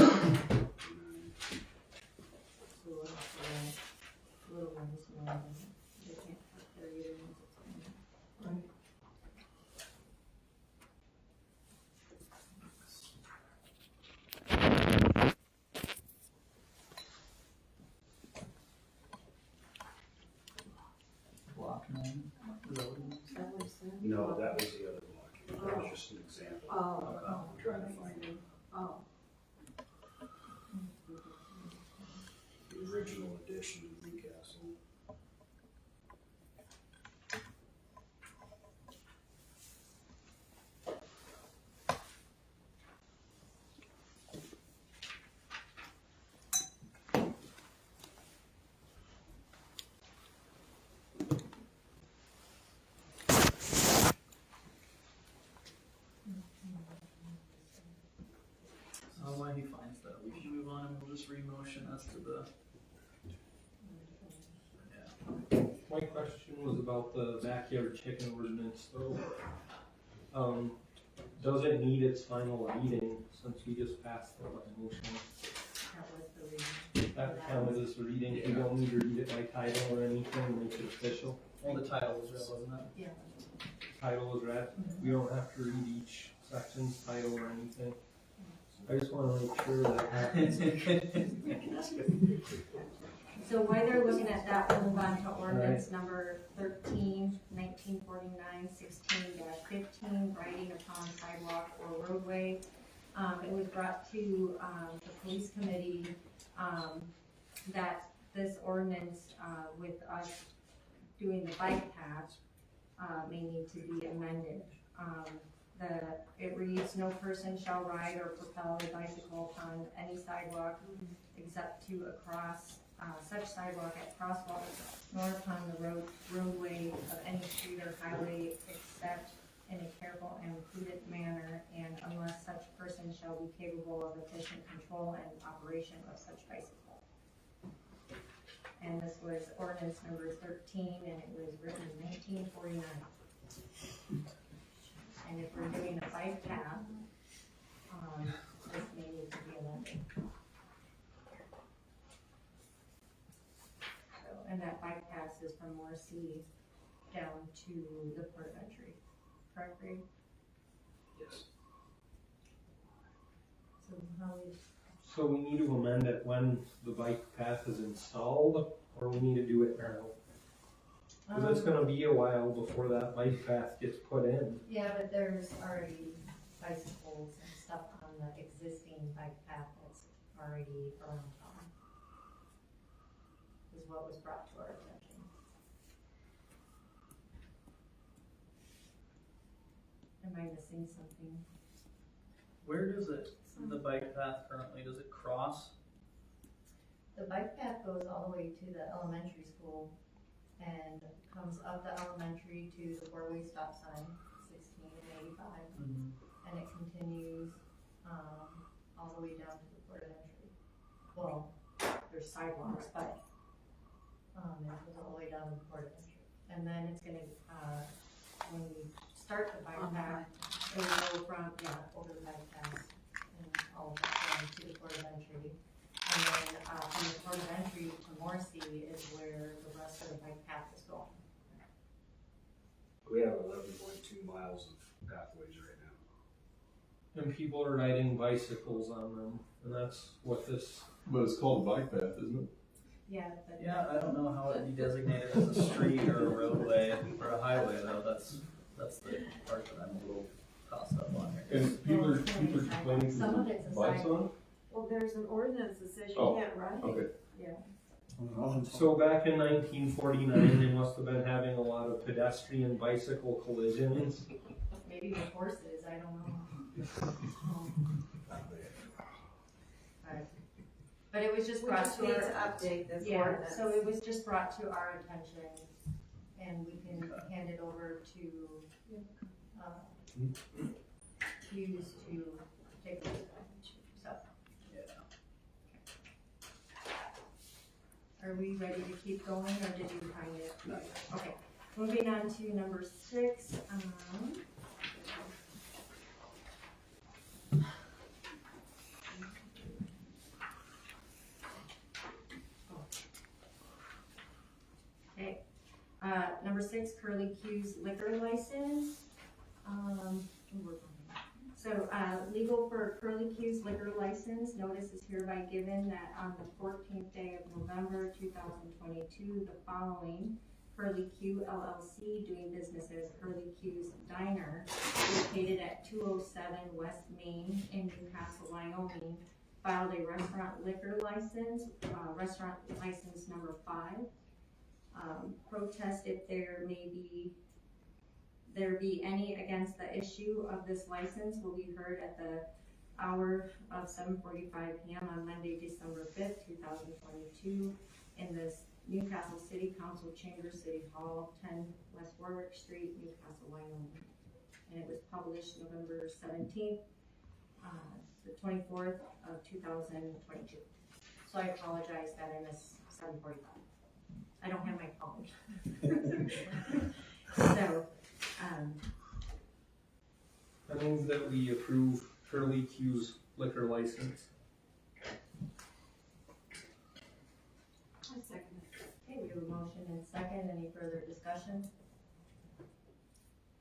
little ones, they can't park there either once it's painted. Block 9, is that what it is? That was it? No, that was the other block. That was just an example. Oh, I'm trying to find it. oh. The original edition of Newcastle. While he finds that, we can move on and we'll just re-motion as to the. Yeah. My question was about the backyard chicken ordinance though. Does it need its final reading since we just passed the motion? That was the reason. That counted as reading, we don't need to read it by title or anything, make it official. Well, the title was real, wasn't it? Yeah. Title is read, we don't have to read each section's title or anything. I just wanna make sure that happens. So while they're looking at that, we'll move on to ordinance number 13, 1949, 16-15, riding upon sidewalk or roadway. It was brought to, the police committee, that this ordinance, with us doing the bike path, may need to be amended. It reads, no person shall ride or propel a bicycle upon any sidewalk except to across such sidewalk at crosswalks, nor upon the roadway of any street or highway except in a careful and prudent manner, and unless such person shall be capable of efficient control and operation of such bicycle. And this was ordinance number 13, and it was written in 1949. And if we're doing a bike path, this may need to be amended. see down to the port of entry, correct, Greg? Yes. So how is, So we need to amend it when the bike path is installed, or we need to do it now? Cause it's gonna be a while before that bike path gets put in. yeah, but there's already bicycles and stuff on the existing bike path that's already around town. Is what was brought to our attention. Am I missing something? Where does it, the bike path currently, does it cross? The bike path goes all the way to the elementary school and comes up the elementary to the four-way stop sign, 16 and 85. And it continues, all the way down to the port of entry. Well, there's sidewalks, but, it goes all the way down to the port of entry. And then it's gonna, when we start the bike path, it will go from, over the bike path and all the way to the port of entry. And then, from the port of entry to Morrissey is where the rest of the bike path is going. We have 11.2 miles of pathways right now. And people are riding bicycles on them, and that's what this, But it's called a bike path, isn't it? Yeah, but. Yeah, I don't know how it'd be designated as a street or a roadway or a highway though, that's the part that I'm a little tossed up on here. And people are complaining Some of it's to a bikes sidewalk. on it? Well, there's an ordinance that says you Oh, can't ride. Okay. Yeah. so back in 1949, they must have been having a lot of pedestrian bicycle collisions. Maybe with horses, I don't know. Right. But it was just We brought just to need our. to update this Yeah, ordinance. so it was just brought to our attention, and we can hand it over to, Hughes to take a look at, so. Are we ready to keep going, or did you find it? No. Okay, moving on to number 6, okay, number 6, Curly Q's liquor license. So, legal for Curly Q's liquor license, notice is hereby given that on the 14th day of November 2022, the following Curly Q LLC, doing business as Curly Q's Diner, located at 207 West Main in Newcastle, Wyoming, filed a restaurant liquor license, restaurant license number 5. Protest if there be any against the issue of this license will be heard at the hour of 7:45 p.m. on Monday, December 5th, 2022 in the Newcastle City Council Chamber, City Hall, 10 West Warwick Street, Newcastle, Wyoming. And it was published November 17th, the 24th of 2022. So I apologize that I missed 7:45. I don't have my phone. So, I move that we approve Curly Q's liquor license. I second it. okay, we have a motion and second. Any further discussion?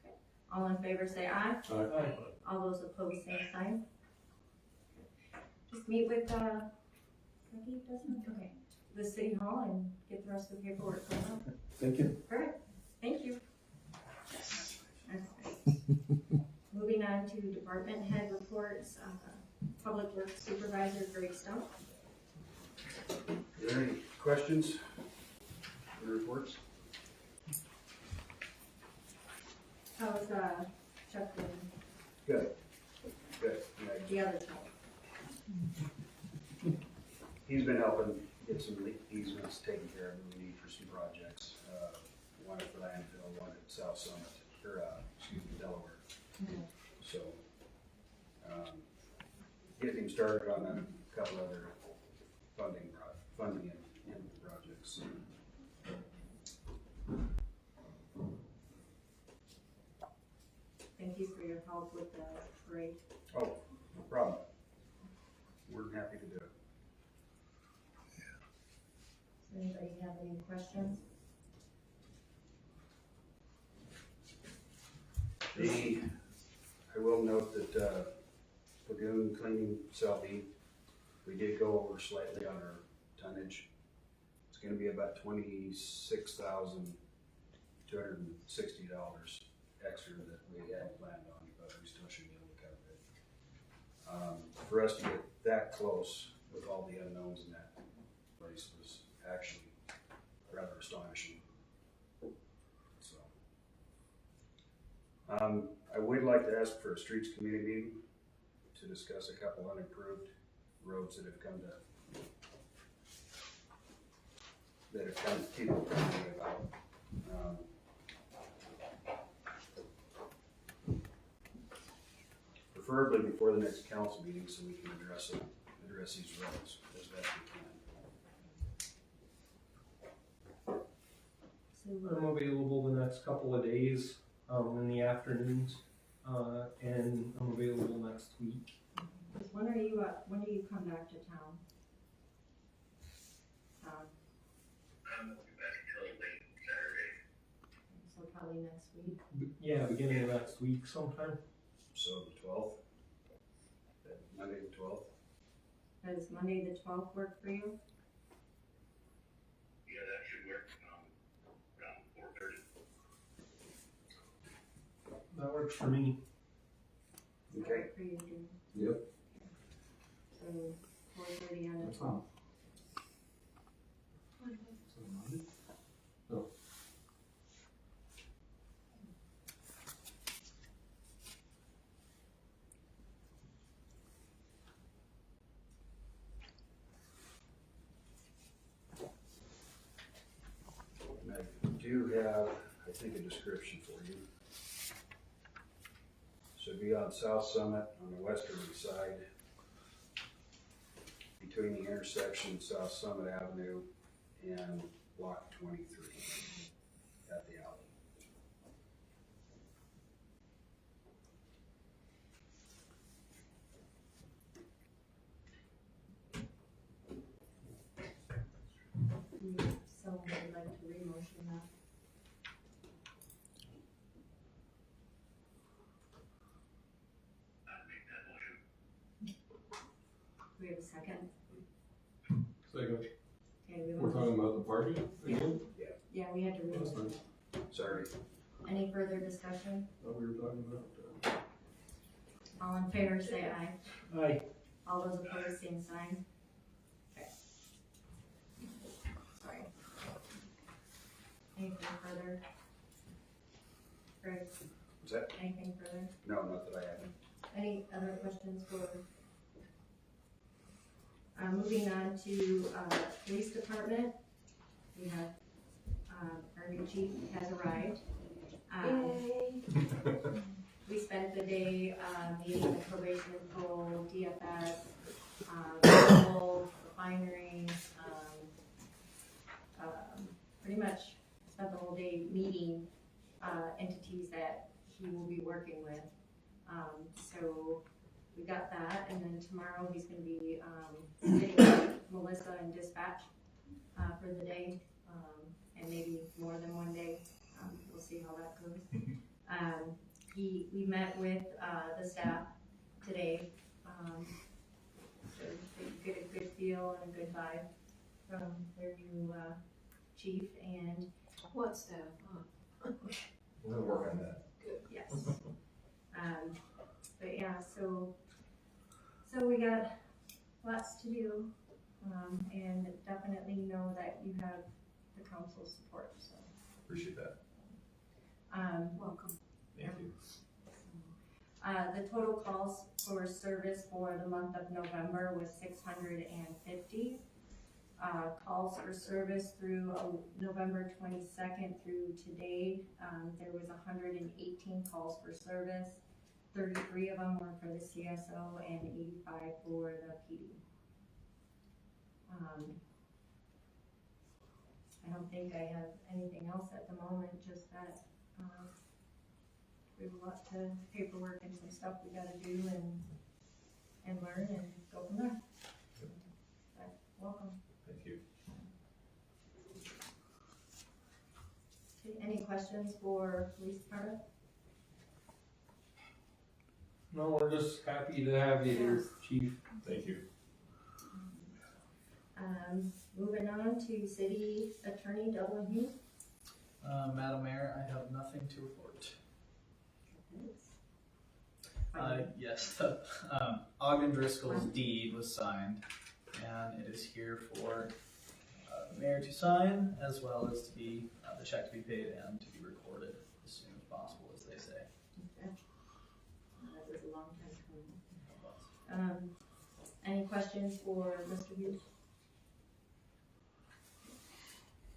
Okay. All in favor say aye. Aye. All those opposed, same sign. Just meet with, Becky, doesn't, okay, the city hall and get the rest of the paperwork going on. Thank you. Perfect, thank you. Okay. Moving on to department head reports, Public Works Supervisor Greg Stump. Are there any questions or reports? How's, Chuck doing? Good. Good. The other Chuck? He's been helping get some easements taken care of that we need for some projects. One at the landfill, one at South Summit, or, Delaware. So, getting him started on a couple other funding in projects. Thank you for your help with the parade. Oh, no problem. We're happy to do it. Does anybody have any questions? I will note that, lagoon cleaning Selby, we did go over slightly on our tonnage. It's gonna be about $26,260 extra that we had planned on, but we still should be able to cover it. For us to get that close with all the unknowns in that place was actually rather astonishing. So, I would like to ask for a streets committee meeting to discuss a couple unimproved roads that have come to people complaining about. Preferably before the next council meeting so we can address these roads as best we can. I'm available the next couple of days, in the afternoons, and I'm available next week. When do you come back to town? I'm looking back until late Saturday. So probably next week. Yeah, beginning of next week sometime. So the 12th, Monday the 12th. Does Monday the 12th work for you? Yeah, that should work, around 4:30. That works for me. Okay. For you, Jim? Yep. So 4:30 on the 12th. And I do have, I think, a description for you. So it'd be on South Summit on the westerly side, between the intersection South Summit Avenue and Block 23 at the alley. Someone would like to re-motion that. I'd make that motion. Do we have a second? Second. Okay, we We're talking about the parking again? Yeah, we had to That's re-motion. fine. Sorry. Any further discussion? Thought we were talking about, All in favor, say aye. Aye. All those opposed, same sign. Okay. Sorry. Anything further? Greg, Was that? anything further? No, not that I haven't. Any other questions for? Moving on to, police department. We have, our new chief has arrived. We spent the day, meeting the probation control, DFS, refinery, pretty much spent the whole day meeting, entities that he will be working with. So we got that, and then tomorrow he's gonna be, sitting with Melissa and dispatch, for the day, and maybe more than one day. We'll see how that goes. We met with, the staff today, to get a good feel and a good vibe from their new, chief, and What staff, huh? We'll work on that. yes. But yeah, so we got lots to do, and definitely know that you have the council's support, so. Appreciate that. Welcome. Thank you. The total calls for service for the month of November was 650. Calls for service through November 22nd through today, there was 118 calls for service. 33 of them were for the CSO and 85 for the PD. I don't think I have anything else at the moment, just that we have a lot of paperwork and some stuff we gotta do and learn and go from there. But welcome. Thank you. Okay, any questions for police department? No, we're just happy to have you here, Chief. Thank you. Moving on to City Attorney W. Madam Mayor, I have nothing to report. Yes, Ogden Driscoll's deed was signed, and it is here for the mayor to sign, as well as to be, the check to be paid and to be recorded as soon as possible, as they say. Okay. That was a long time coming. Any questions for Mr. Hughes?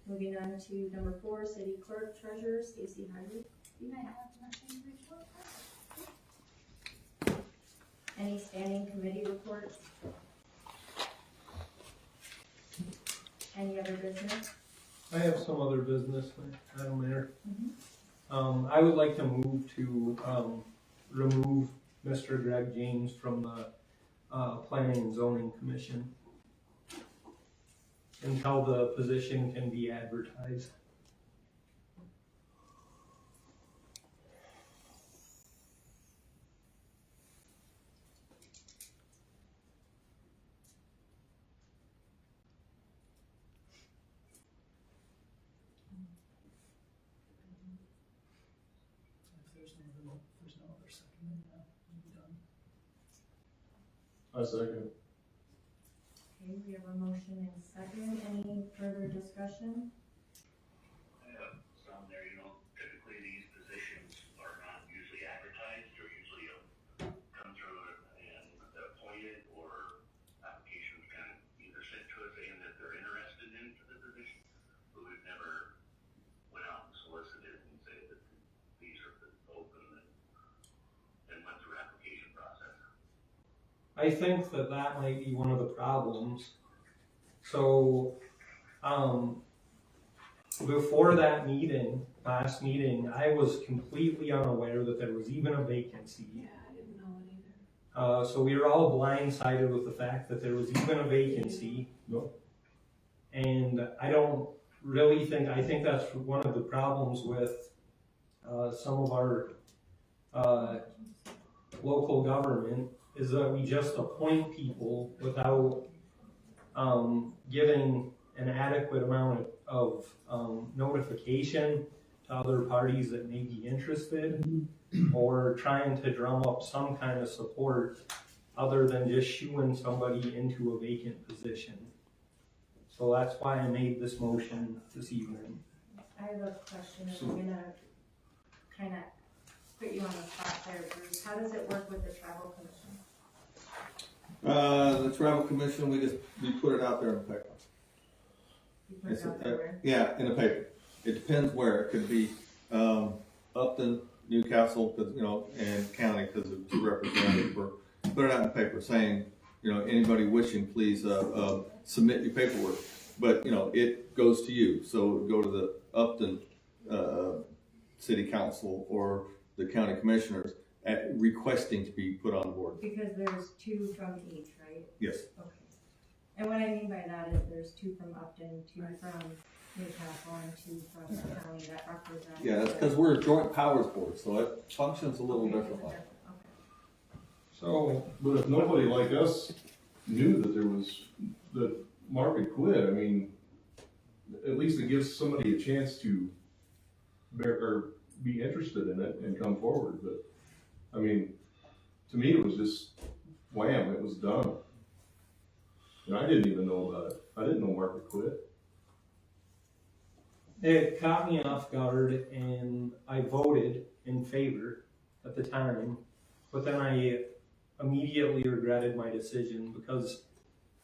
Moving on to number 4, City Clerk Treasurer Stacy Harvey. You may have nothing to report. Any standing committee reports? Any other business? I have some other business, Madam Mayor. I would like to move to remove Mr. Greg James from the Planning and Zoning Commission until the position can be advertised. If there's no other second, then we'll be done. A second. Okay, we have a motion and second. Any further discussion? I have some there, typically these positions are not usually advertised, they're usually come through and appointed, or applications kind of either sent to us saying that they're interested in for the position, but we've never went out and solicited and said that these are open and went through application process. I think that might be one of the problems. So, before that last meeting, I was completely unaware that there was even a vacancy. Yeah, I didn't know it either. So we were all blindsided with the fact that there was even a vacancy. No. And I don't really I think that's one of the problems with some of our local government, is that we just appoint people without giving an adequate amount of notification to other parties that may be interested, or trying to drum up some kind of support other than just shooing somebody into a vacant position. So that's why I made this motion this evening. I have a question, and I'm gonna kind of put you on the spot there, Bruce. How does it work with the travel commission? The travel commission, we put it out there in the paper. You put it out there where? Yeah, in the paper. It depends where. It could be Upton, Newcastle, and county, because it's representative. Put it out in the paper saying, anybody wishing, please submit your paperwork. But it goes to you. So it would go to the Upton City Council or the county commissioners requesting to be put on board. Because there's 2 from each, right? Yes. Okay. And what I mean by that is there's 2 from Upton, 2 from Newcastle, and 2 from the county that represent. Yeah, that's because we're a joint powers board, so it functions a little differently. Okay. So, but if nobody like us knew that Mark had quit, I mean, at least it gives somebody a chance to be interested in it and come forward. But I mean, to me, it was just wham, it was done. And I didn't even know about it. I didn't know Mark had quit. It caught me off guard, and I voted in favor at the time, but then I immediately regretted my decision, because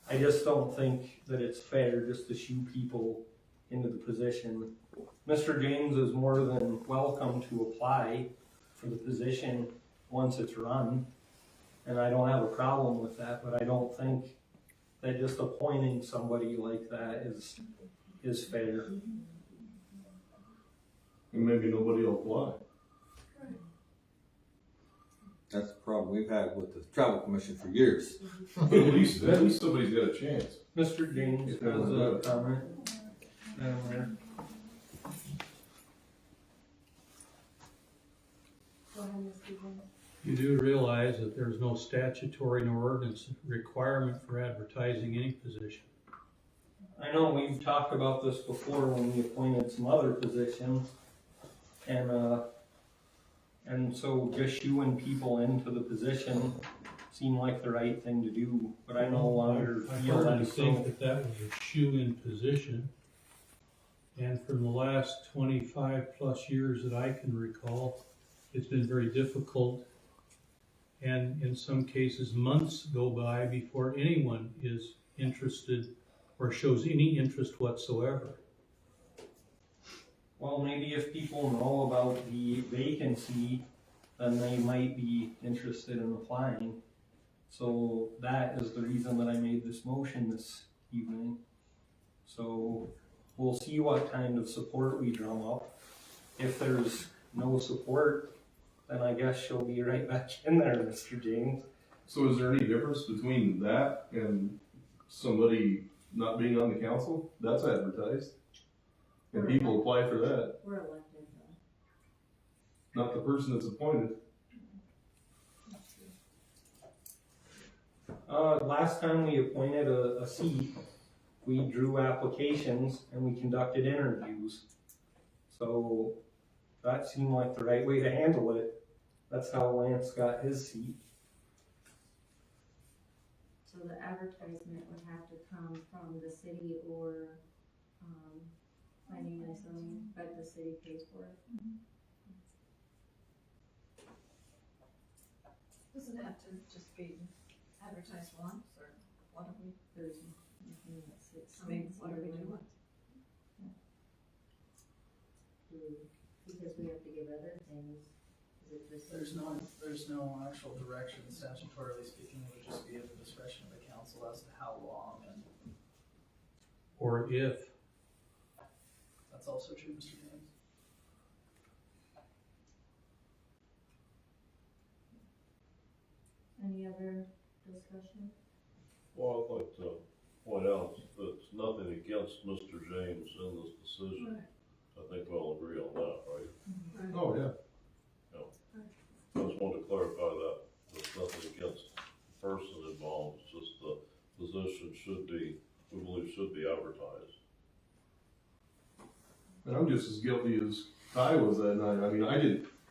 I just don't think that it's fair just to shoo people into the position. Mr. James is more than welcome to apply for the position once it's run, and I don't have a problem with that, but I don't think that just appointing somebody like that is fair. And maybe nobody will apply. That's the problem we've had with the travel commission for years. But at least somebody's got a chance. Mr. James has a comment. Madam Mayor. Go ahead, Ms. Stevens. You do realize that there's no statutory nor ordinance requirement for advertising any position. I know we've talked about this before when we appointed some other positions, and so just shooing people into the position seemed like the right thing to do, but I no longer I feel hardly that think so. that that was a shoe-in position. And from the last 25 plus years that I can recall, it's been very difficult. And in some cases, months go by before anyone is interested or shows any interest whatsoever. Well, maybe if people know about the vacancy, then they might be interested in applying. So that is the reason that I made this motion this evening. So we'll see what kind of support we drum up. If there's no support, then I guess she'll be right back in there, Mr. James. So is there any difference between that and somebody not being on the council? That's advertised. And people apply for that, We're elected though. not the person that's appointed. Last time we appointed a seat, we drew applications and we conducted interviews. So that seemed like the right way to handle it. That's how Lance got his seat. So the advertisement would have to come from the city or, planning and zoning, but the city pays for it. Does it have to just be advertised once, or what are we, There's nothing that sits. I mean, what are we doing? Because we have to give other things, is it just? There's no actual direction statutorily speaking, it would just be at the discretion of the council as to how long, and Or if. that's also true, Mr. James. Any other discussion? Well, I'd like to point out that it's nothing against Mr. James in this decision. Right. I think we'll agree on that, right? Right. Oh, yeah. I just want to clarify that. There's nothing against the person involved, it's just the position we believe should be advertised. And I'm just as guilty as Ty was that night. I mean,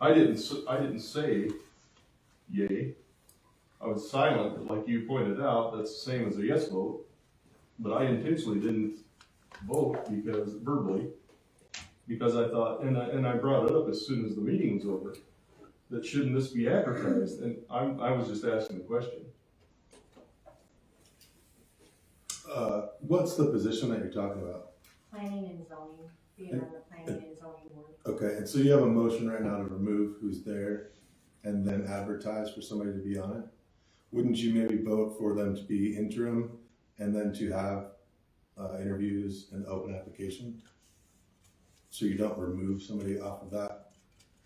I didn't say yay. I was silent, but like you pointed out, that's the same as a yes vote. But I intentionally didn't vote verbally, because I thought, and I brought it up as soon as the meeting was over, that shouldn't this be advertised? And I was just asking the question. What's the position that you're talking about? Planning and zoning, being on the planning and zoning board. Okay, and so you have a motion right now to remove who's there and then advertise for somebody to be on it? Wouldn't you maybe vote for them to be interim and then to have interviews and open application? So you don't remove somebody off of that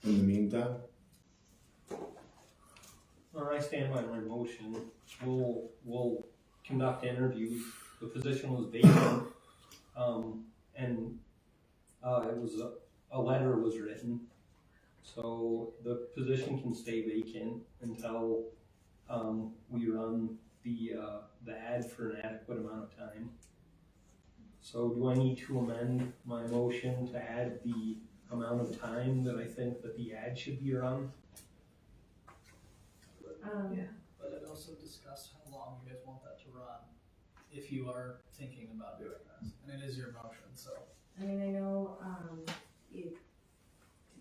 in the meantime? I stand by my motion. We'll conduct interviews. The position was vacant, and it was a letter was written, so the position can stay vacant until we run the ad for an adequate amount of time. So do I need to amend my motion to add the amount of time that I think that the ad should be run? Yeah, but I'd also discuss how long you guys want that to run, if you are thinking about doing this, and it is your motion, so. I mean, I know,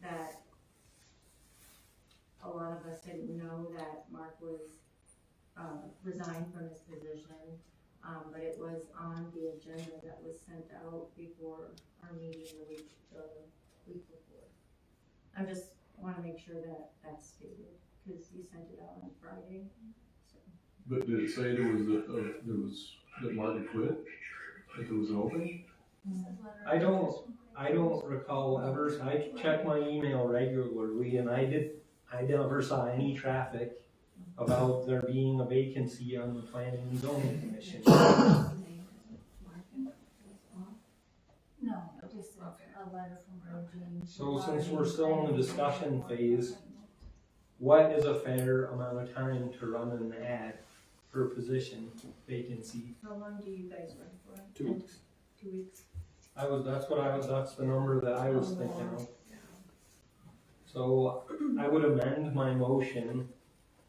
that a lot of us didn't know that Mark was, resigned from his position, but it was on the agenda that was sent out before our meeting the week before. I just wanna make sure that that's stated, cause you sent it out on Friday, so. But did it say that Mark had quit? That there was an opening? I don't recall ever, I check my email regularly, and I never saw any traffic about there being a vacancy on the planning and zoning commission. No, just a letter from Roe Jean. So since we're still in the discussion phase, what is a fair amount of time to run an ad per position vacancy? How long do you guys run for? 2 weeks. 2 weeks? That's the number that I was thinking of. So I would amend my motion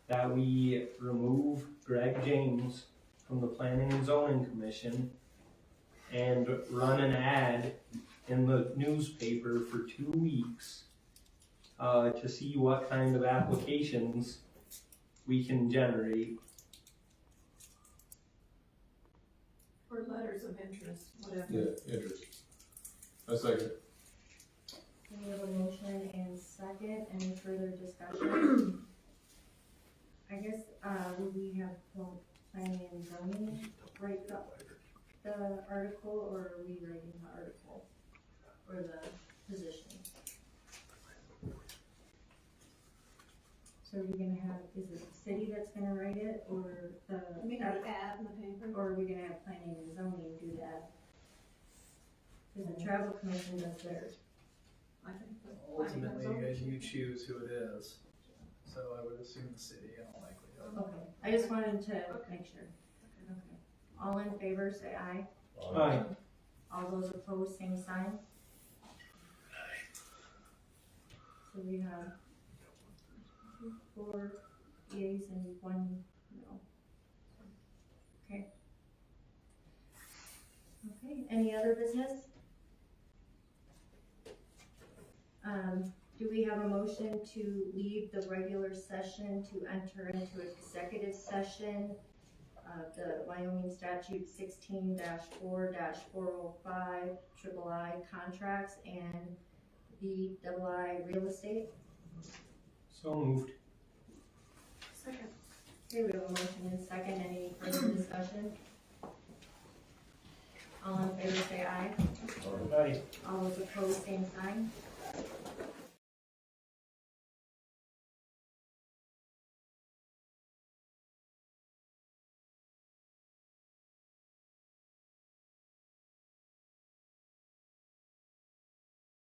that we remove Greg James from the Planning and Zoning Commission and run an ad in the newspaper for 2 weeks to see what kind of applications we can generate. Or letters of interest, whatever. Yeah, interest. A second. We have a motion and second, any further discussion? I guess, would we have planning and zoning write the article, or are we writing the article? Or the position? So are we gonna have, is it the city that's gonna write it, or the? Maybe the ad in the paper. Or are we gonna have planning and zoning do that? Cause the travel commission does theirs. I think the Ultimately, planning and you choose who it is. So I would assume the city in all likelihood. Okay, I just wanted to make sure. Okay. All in favor, say aye. Aye. All those opposed, same sign. So we have 4 yeas and 1 no. Okay. Okay, any other business? Do we have a motion to leave the regular session to enter into executive session? The Wyoming statute 16-4-405 III contracts and BII real estate. So moved. Second. Okay, we have a motion and second. Any further discussion? All in favor say aye. Aye. All those opposed, same sign.